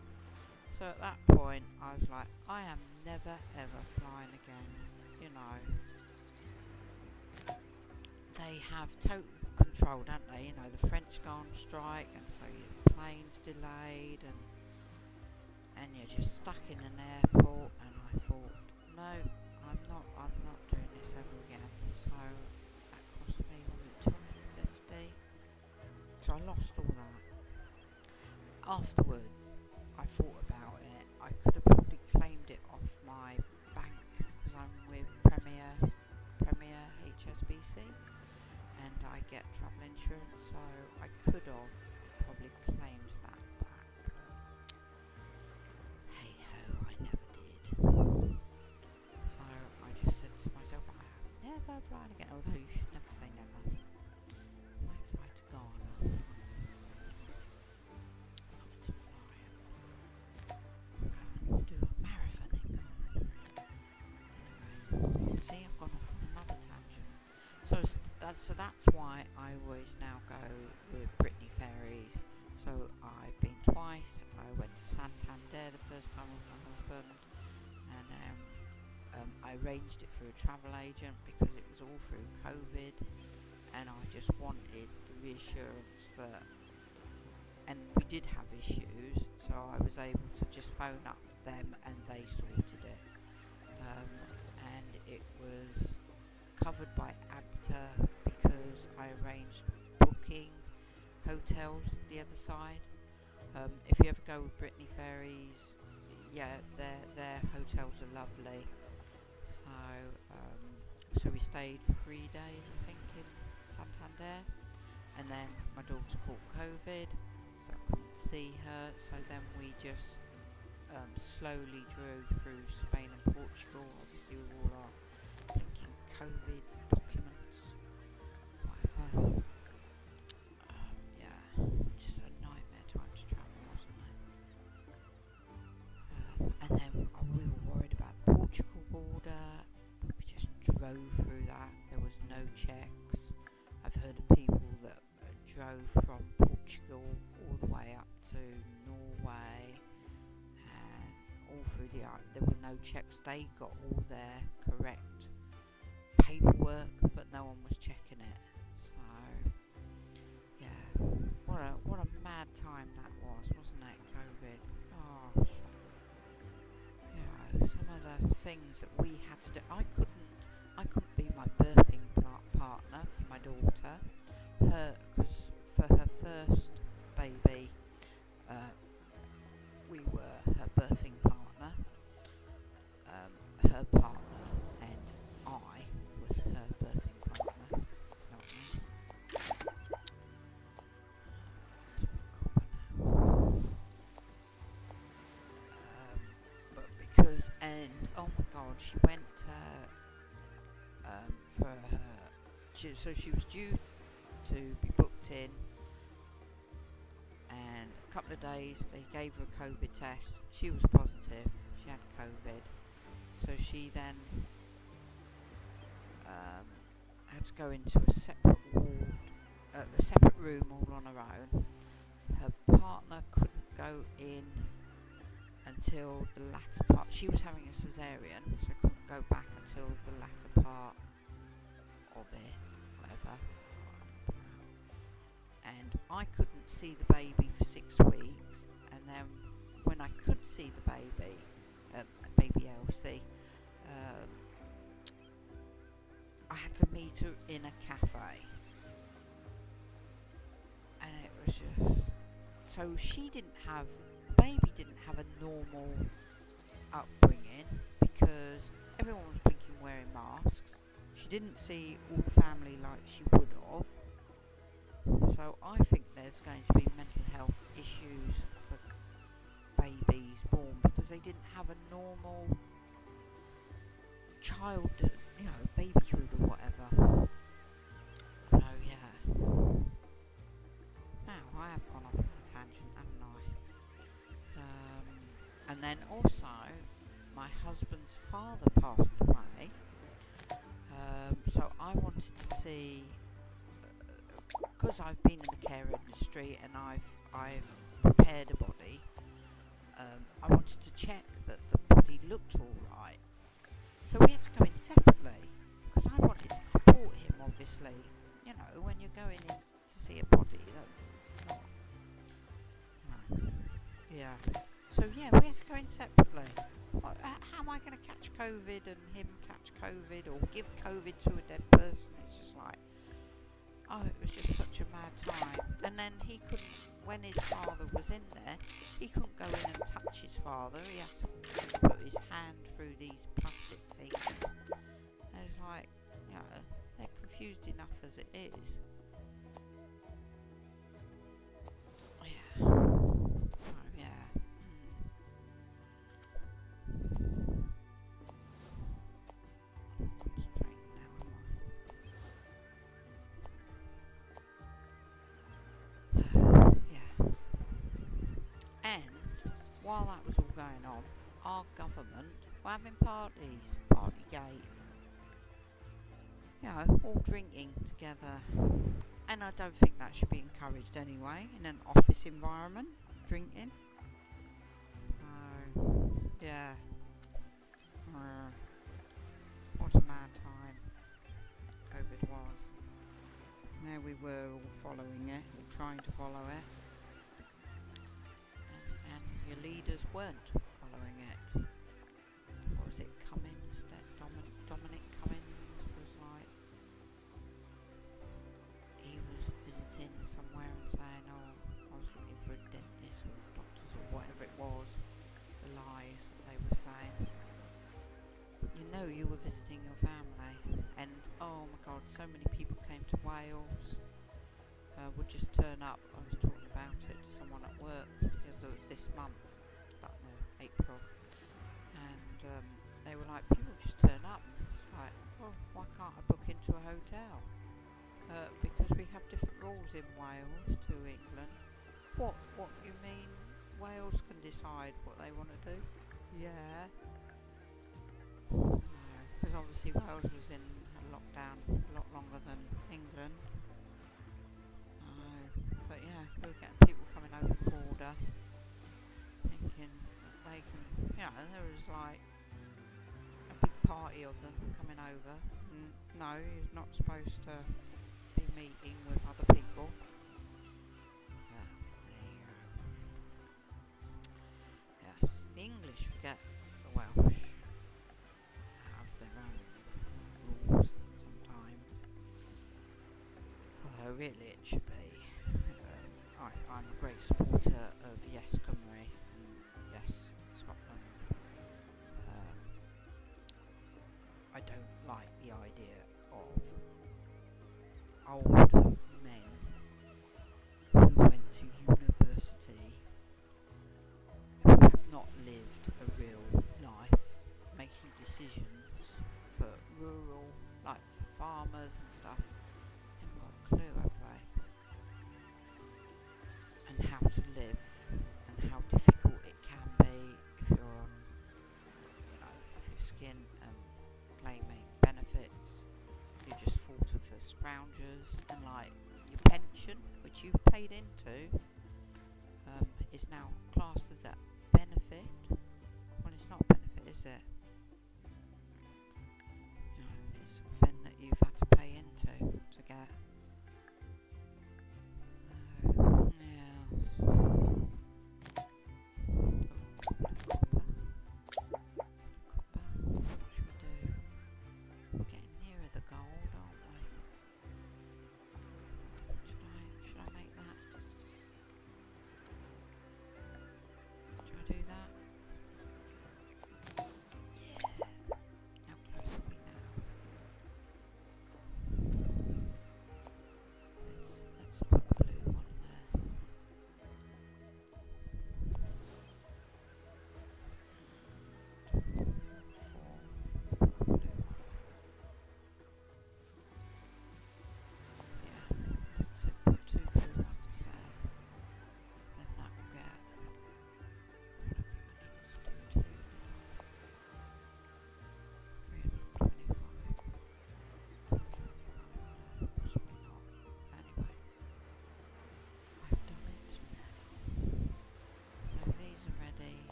So at that point I was like, I am never ever flying again, you know. They have total control, don't they? You know, the French go on strike, and so your plane's delayed, and you're just stuck in an airport. And I thought, no, I'm not doing this ever again. So that cost me, what was it, $250? So I lost all that. Afterwards, I thought about it. I could have probably claimed it off my bank because I'm with Premier HSBC, and I get travel insurance, so I could have probably claimed that back, but hey ho, I never did. So I just said to myself, I am never flying again, although you should never say never. I might fly to Ghana. Love to fly. Go and do a marathon in Ghana. Anyway, see, I've gone off on another tangent. So that's why I always now go with Brittany Ferries. So I've been twice. I went to Santander the first time with my husband, and I arranged it through a travel agent because it was all through COVID, and I just wanted the reassurance that, and we did have issues, so I was able to just phone up them and they sorted it, and it was covered by ABTA because I arranged booking hotels the other side. If you ever go with Brittany Ferries, yeah, their hotels are lovely. So we stayed 3 days, I think, in Santander, and then my daughter caught COVID, so I couldn't see her. So then we just slowly drove through Spain and Portugal, obviously with all our blinking COVID documents, whatever. Yeah, just a nightmare time to travel, wasn't it? And then we were worried about the Portugal border, but we just drove through that. There was no checks. I've heard of people that drove from Portugal all the way up to Norway, and all through the island. There were no checks. They got all their correct paperwork, but no one was checking it. So yeah, what a mad time that was, wasn't it? COVID. Gosh. You know, some of the things that we had to do. I couldn't be my birthing partner for my daughter. Because for her first baby, we were her birthing partner. Her partner and I was her birthing partner. But because, and oh my god, she went for her. So she was due to be booked in, and a couple of days they gave her a COVID test. She was positive. She had COVID. So she then had to go into a separate ward, a separate room all on her own. Her partner couldn't go in until the latter part. She was having a cesarean, so I couldn't go back until the latter part of it, whatever. And I couldn't see the baby for 6 weeks, and then when I could see the baby, baby Elsie, I had to meet her in a cafe, and it was just, so the baby didn't have a normal upbringing because everyone was blinking wearing masks. She didn't see all the family like she would have. So I think there's going to be mental health issues for babies born because they didn't have a normal childhood, babyhood or whatever. So yeah. Now I have gone off on a tangent, haven't I? And then also, my husband's father passed away. So I wanted to see, because I've been in the care industry and I've prepared a body. I wanted to check that the body looked all right. So we had to go in separately because I wanted to support him. Obviously, when you're going in to see a body, it's not. No. Yeah. So yeah, we had to go in separately. How am I going to catch COVID and him catch COVID or give COVID to a dead person? It's just like, it was just such a mad time. And then he couldn't, when his father was in there, he couldn't go in and touch his father. He had to put his hand through these plastic things. And it's like, they're confused enough as it is. Yeah. Oh, yeah. Concentrating now, am I? Yeah. And while that was all going on, our government were having parties, Partygate. All drinking together. And I don't think that should be encouraged anyway, in an office environment, drinking. Yeah. What a mad time COVID was. And there we were all following it, all trying to follow it. And your leaders weren't following it. What was it, Cummins? Dominic Cummins was like, he was visiting somewhere and saying, I was looking for a dentist or doctors or whatever it was. The lies that they were saying. You were visiting your family, and oh my God, so many people came to Wales. Would just turn up. I was talking about it to someone at work this month, April, and they were like, people just turn up. And it's like, well, why can't I book into a hotel? Because we have different rules in Wales to England. What you mean? Wales can decide what they want to do? Yeah. Because obviously Wales was in a lockdown a lot longer than England. But yeah, we were getting people coming over the border thinking that they can, there was like a big party of them coming over. No, you're not supposed to be meeting with other people. There you go. Yes, the English forget the Welsh have their own rules sometimes. Although really it should be. I'm a great supporter of Yes Cymru and Yes Scotland. I don't like the idea of old men who went to university who have not lived a real life making decisions for rural, like for farmers and stuff. They haven't got a clue, have they? And how to live and how difficult it can be if you're if you're skin and claiming benefits, you're just thought of as scroungers, and like your pension, which you've paid into, is now classed as a benefit. Well, it's not a benefit, is it? It's something that you've had to pay into to get. Yes. What should we do? We're getting nearer the gold, aren't we? Should I make that? Should I do that? Yeah. How close are we now? Let's put a blue one there.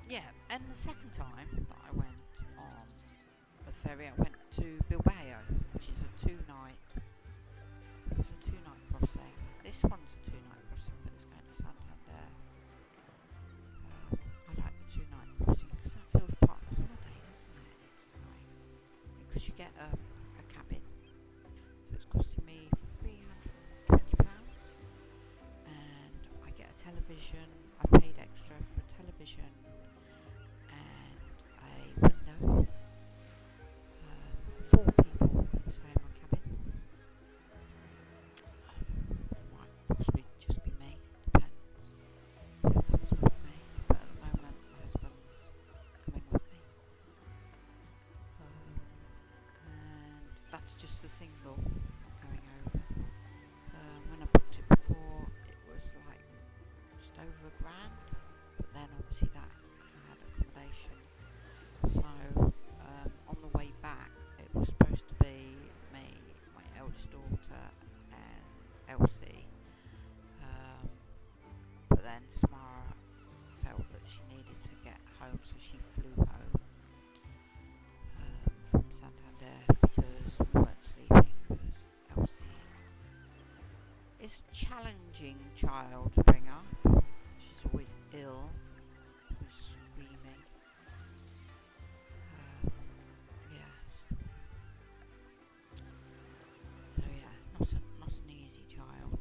Yeah, and the second time that I went on the ferry, I went to Bilbao, which is a two-night crossing. This one's a two-night crossing, but it's going to Santander. I like the two-night crossing because that feels part of the holiday, doesn't it? It's like, because you get a cabin, so it's costing me £320, and I get a television. I paid extra for a television and a window. 4 people can stay in my cabin. Might possibly just be me, depends who comes with me, but at the moment my husband's coming with me. And that's just a single going over. When I booked it before, it was like just over £1,000, but then obviously that had accommodation. So on the way back, it was supposed to be me, my eldest daughter, and Elsie. But then Samara felt that she needed to get home, so she flew home from Santander because we weren't sleeping. Because Elsie is a challenging child to bring up. She's always ill, always screaming. Yes. So yeah, not an easy child.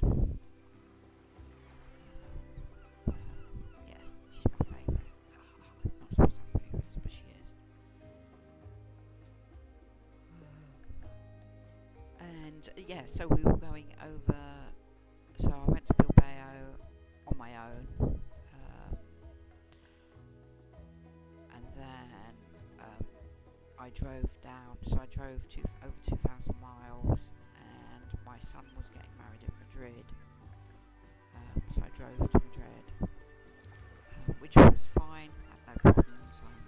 Yeah, she's my favourite. Not supposed to have favourites, but she is. And yeah, so we were going over. So I went to Bilbao on my own. And then I drove down, so I drove over 2,000 miles, and my son was getting married in Madrid, so I drove to Madrid, which was fine, had no problems. I'm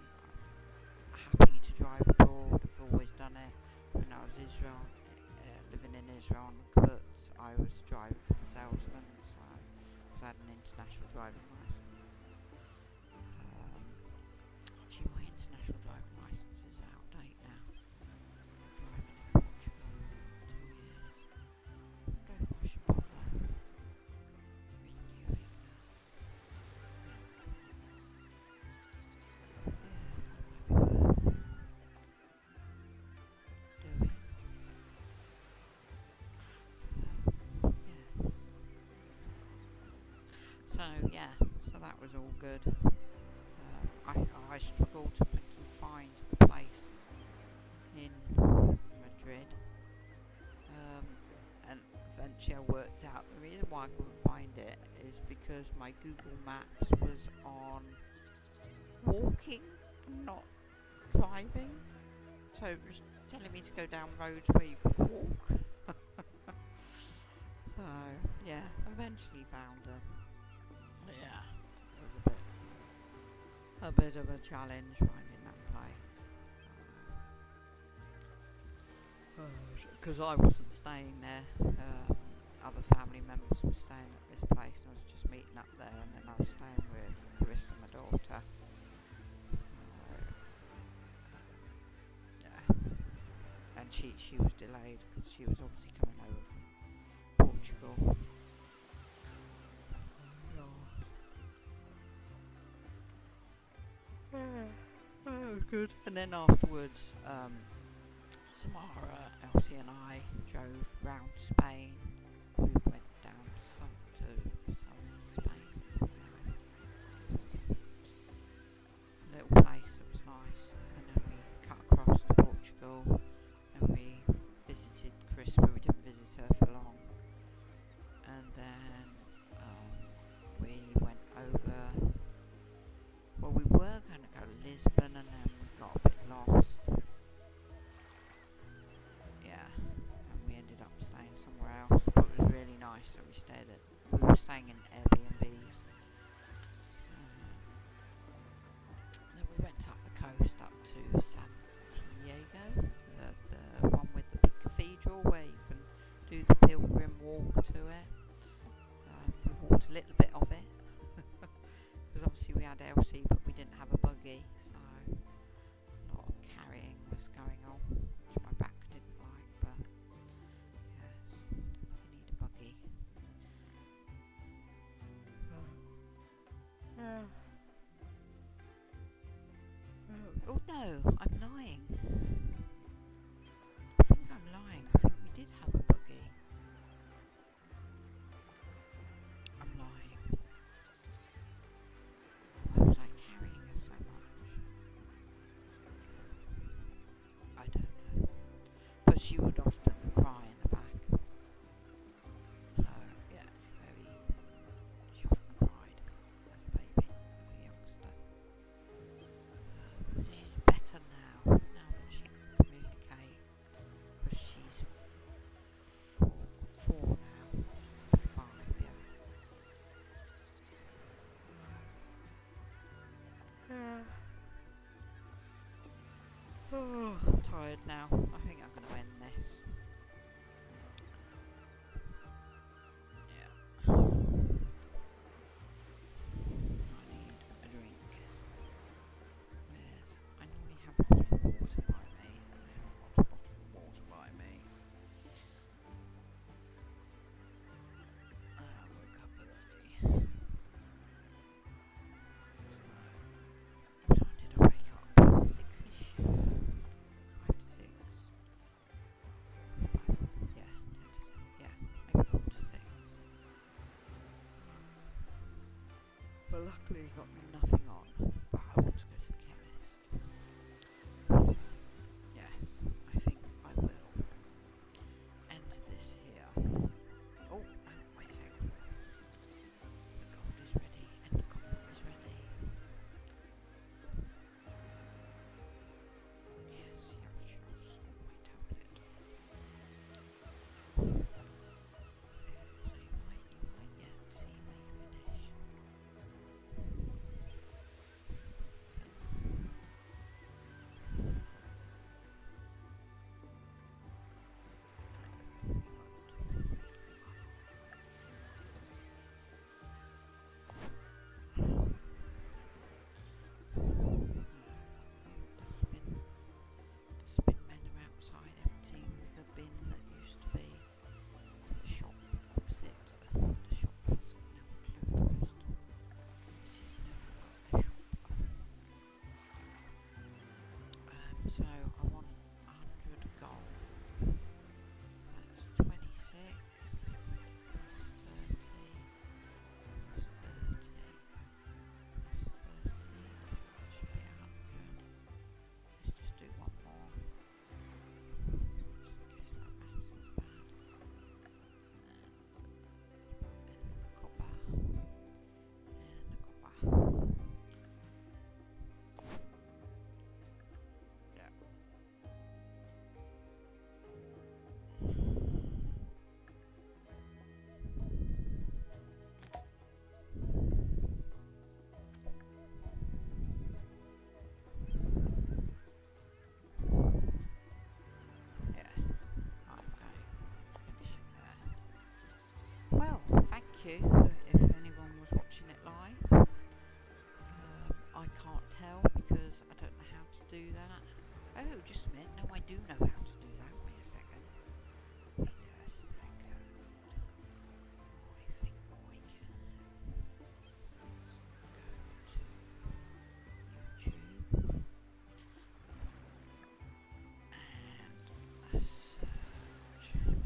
happy to drive abroad, I've always done it. When I was living in Israel on the kibbutz, I was driving for the salesman, so I had an international driving licence. Actually, my international driving licence is out of date now. Driving in Portugal 2 years. I wonder if I should bother renewing that. Yeah, that might be worth doing. Yes. So yeah, so that was all good. I struggled to find the place in Madrid, and eventually I worked out the reason why I couldn't find it is because my Google Maps was on walking, not driving, so it was telling me to go down roads where you could walk. So yeah, eventually found her. Yeah, it was a bit of a challenge finding that place. because I wasn't staying there. Other family members were staying at this place, and I was just meeting up there, and then I was staying with Carissa, my daughter. Yeah, and she was delayed because she was obviously coming over from Portugal. Oh, good. And then afterwards, Samara, Elsie and I drove round Spain. We went down to Spain. Little place that was nice. And then we cut across to Portugal and we visited Chris, but we didn't visit her for long. And then we went over. Well, we were going to go to Lisbon, and then we got a bit lost. Yeah, and we ended up staying somewhere else. But it was really nice, so we were staying in Airbnbs. Then we went up the coast, up to Santiago, the one with the big cathedral where you can do the pilgrim walk to it. We walked a little bit of it. Because obviously we had Elsie, but we didn't have a buggy, so a lot of carrying was going on, which my back didn't like, but yes, you need a buggy. Oh no, I'm lying. I think we did have a buggy. I'm lying. Why was I carrying her so much? I don't know. But she would often cry in the back. So, yeah, she often cried as a baby, as a youngster. She's better now that she can communicate. Because she's 4 now. She'll be 5, yeah. Oh, I'm tired now. I think I'm going to end this. Yeah. I need a drink. I normally have a bottle of water by me, and I haven't got a bottle of water by me. I woke up early. What time did I wake up? 6ish? 5 to 6? Yeah, 10 to 6. Yeah, maybe 4 to 6. Well, luckily I got nothing on, but I want to go to the chemist. Yes, I think I will end this here. Oh, no, wait a second. The gold is ready and the copper is ready. Yes, on my tablet. So you might yet see me finish. Dustbin men are outside emptying the bin that used to be the shop opposite. The shop has now closed. It is no longer a shop. So I want 100 gold. That's 26 plus 30 plus 30 plus 30. So that should be 100. Let's just do one more. Just in case my maths is bad. And the copper. And the copper. Yeah. you if anyone was watching it live. I can't tell because I don't know how to do that. Oh, just a minute. No, I do know how to do that. Wait a second. Wait a second. I think I can. Let's go to YouTube and search.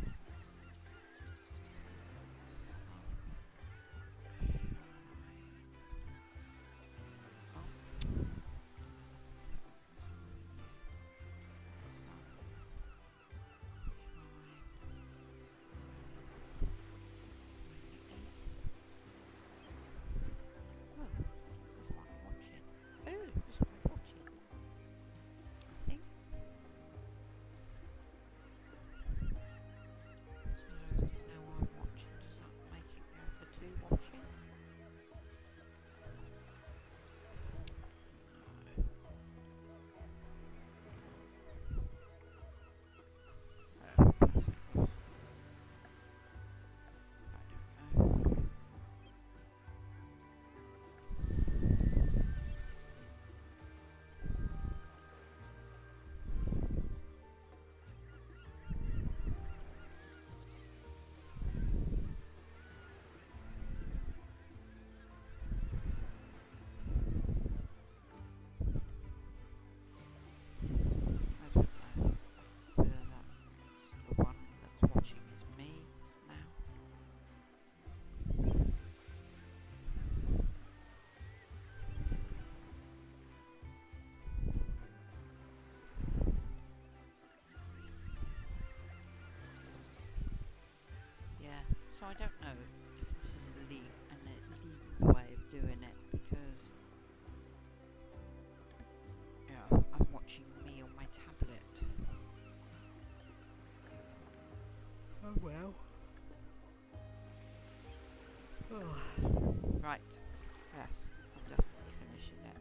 So I don't know if this is an illegal way of doing it because I'm watching me on my tablet. Oh well. Oh. Right. Yes, I'm definitely finishing it.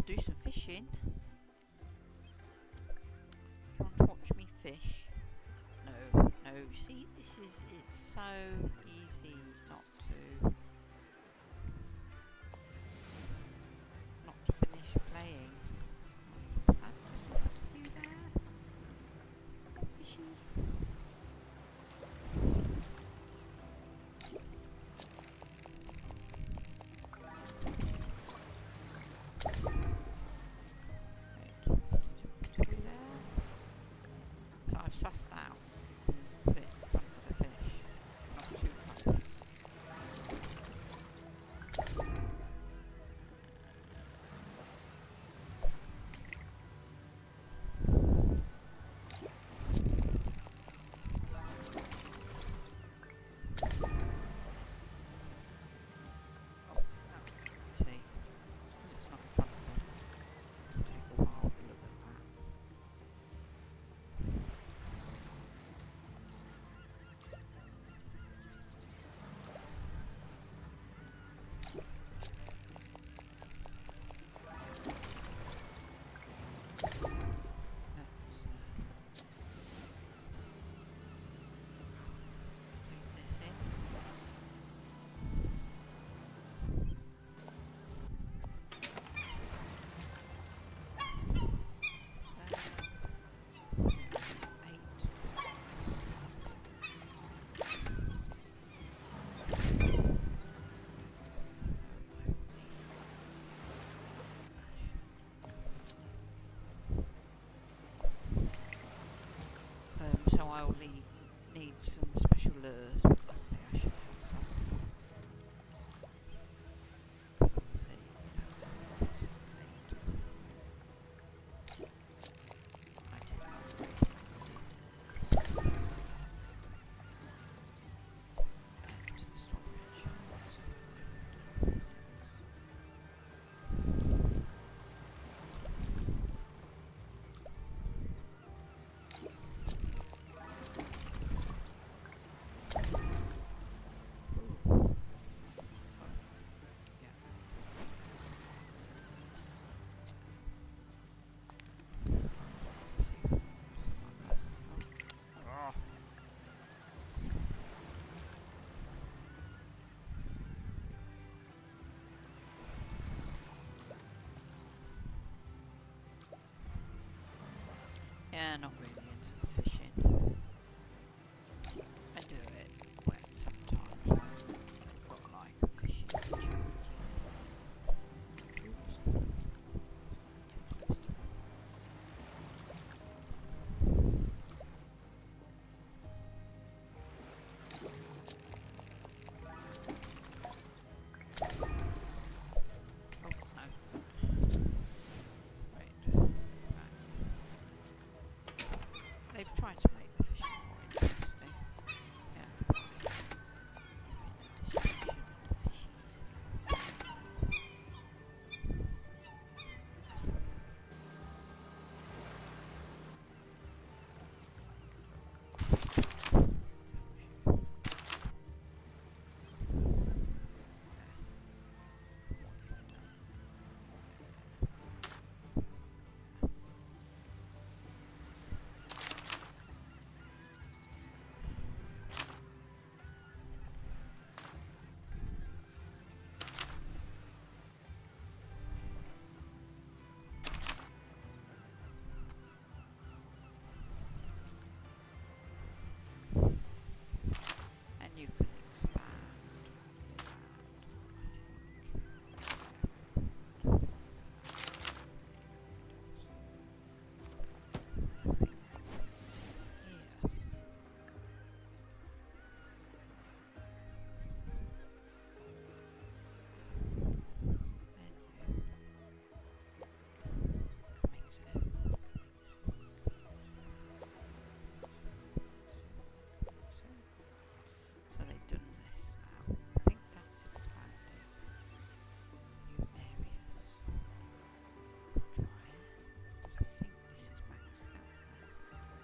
Do some fishing. You want to watch me fish? No. See, it's so easy not to finish playing. That just in front of you there. Oh, fishy. Sussed out. Put it in front of the fish. Not too close. See, it's not in front of them. It'll take a while to look at that. So I'll need some special lures, but luckily I should have some. We'll see, Yeah, not really into the fishing. I do it when sometimes I've got like a fishing charity thing. Oops. Too close to it. They've tried to make the fishing more interesting. Yeah, by giving a description of the fishies and everything. And you can expand your land, here. So they've done this now. I think that's expanding new areas. Could try it. I think this is maxed out there. Shall I?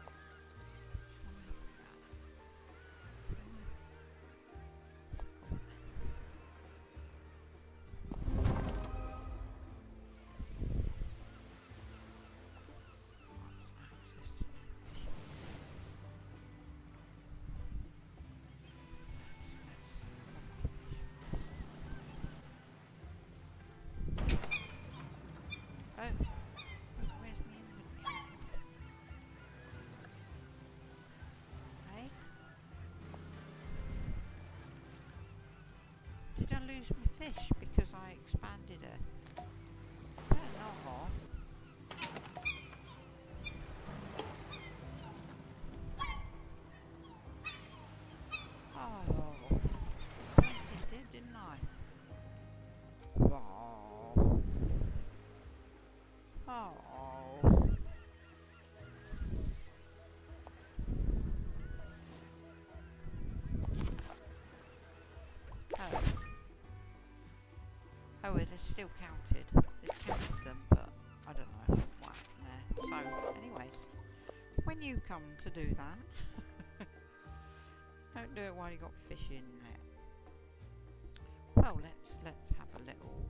Grants access to new fishing areas. Let's follow my fish first. Oh, where's my inventory? Hey? Did I lose my fish because I expanded it? Better not. Oh, I did, didn't I? Oh. Oh. Oh. Oh, it is still counted. It counted them, but I don't know what happened there. So, anyways, when you come to do that, don't do it while you got fish in it. Well, let's have a little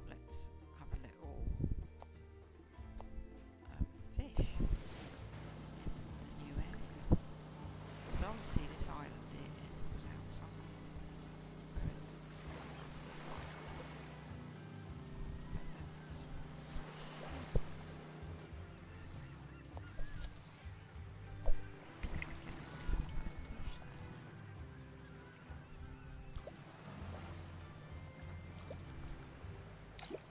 fish in the new area. But obviously this island here was outside. This island. But let's fish.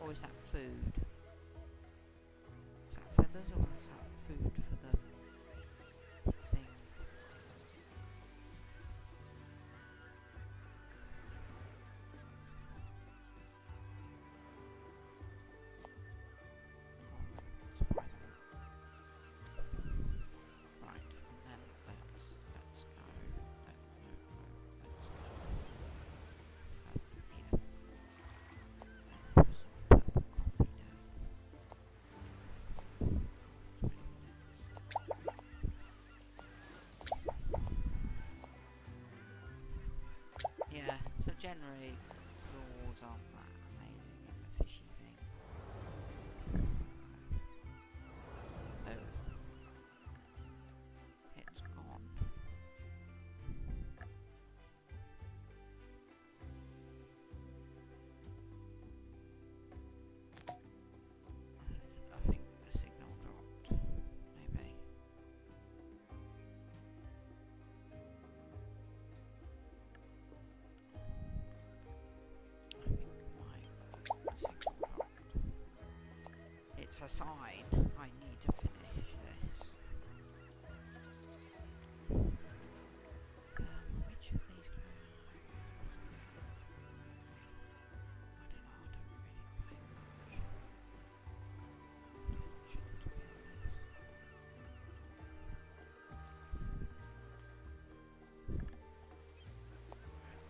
Or is that food? Is that feathers or is that food for the thing? Let's buy that. Right, and then let's go. Let's go. Here. And put some purple coffee down. 20 minutes. Yeah, so generally the rewards aren't that amazing in the fishy thing. Oh, it's gone. I think the signal dropped, maybe. I think my signal dropped. It's a sign I need to finish this. Which of these go? I don't know, I don't really pay much attention, to be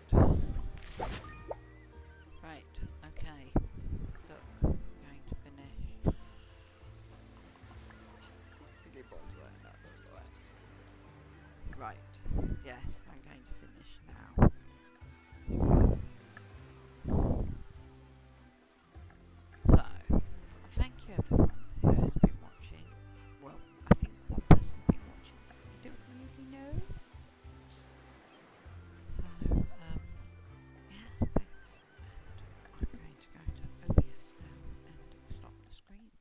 honest. Right, okay. Look, I'm going to finish. Right, yes, I'm going to finish now. So, thank you everyone who has been watching. Well, I think one person's been watching, but I don't really know. So, yeah, thanks. And I'm going to go to OBS now and stop the streaming.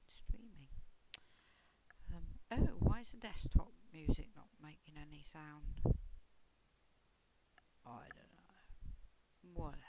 Oh, why is the desktop music not making any sound? I don't know. Whatever.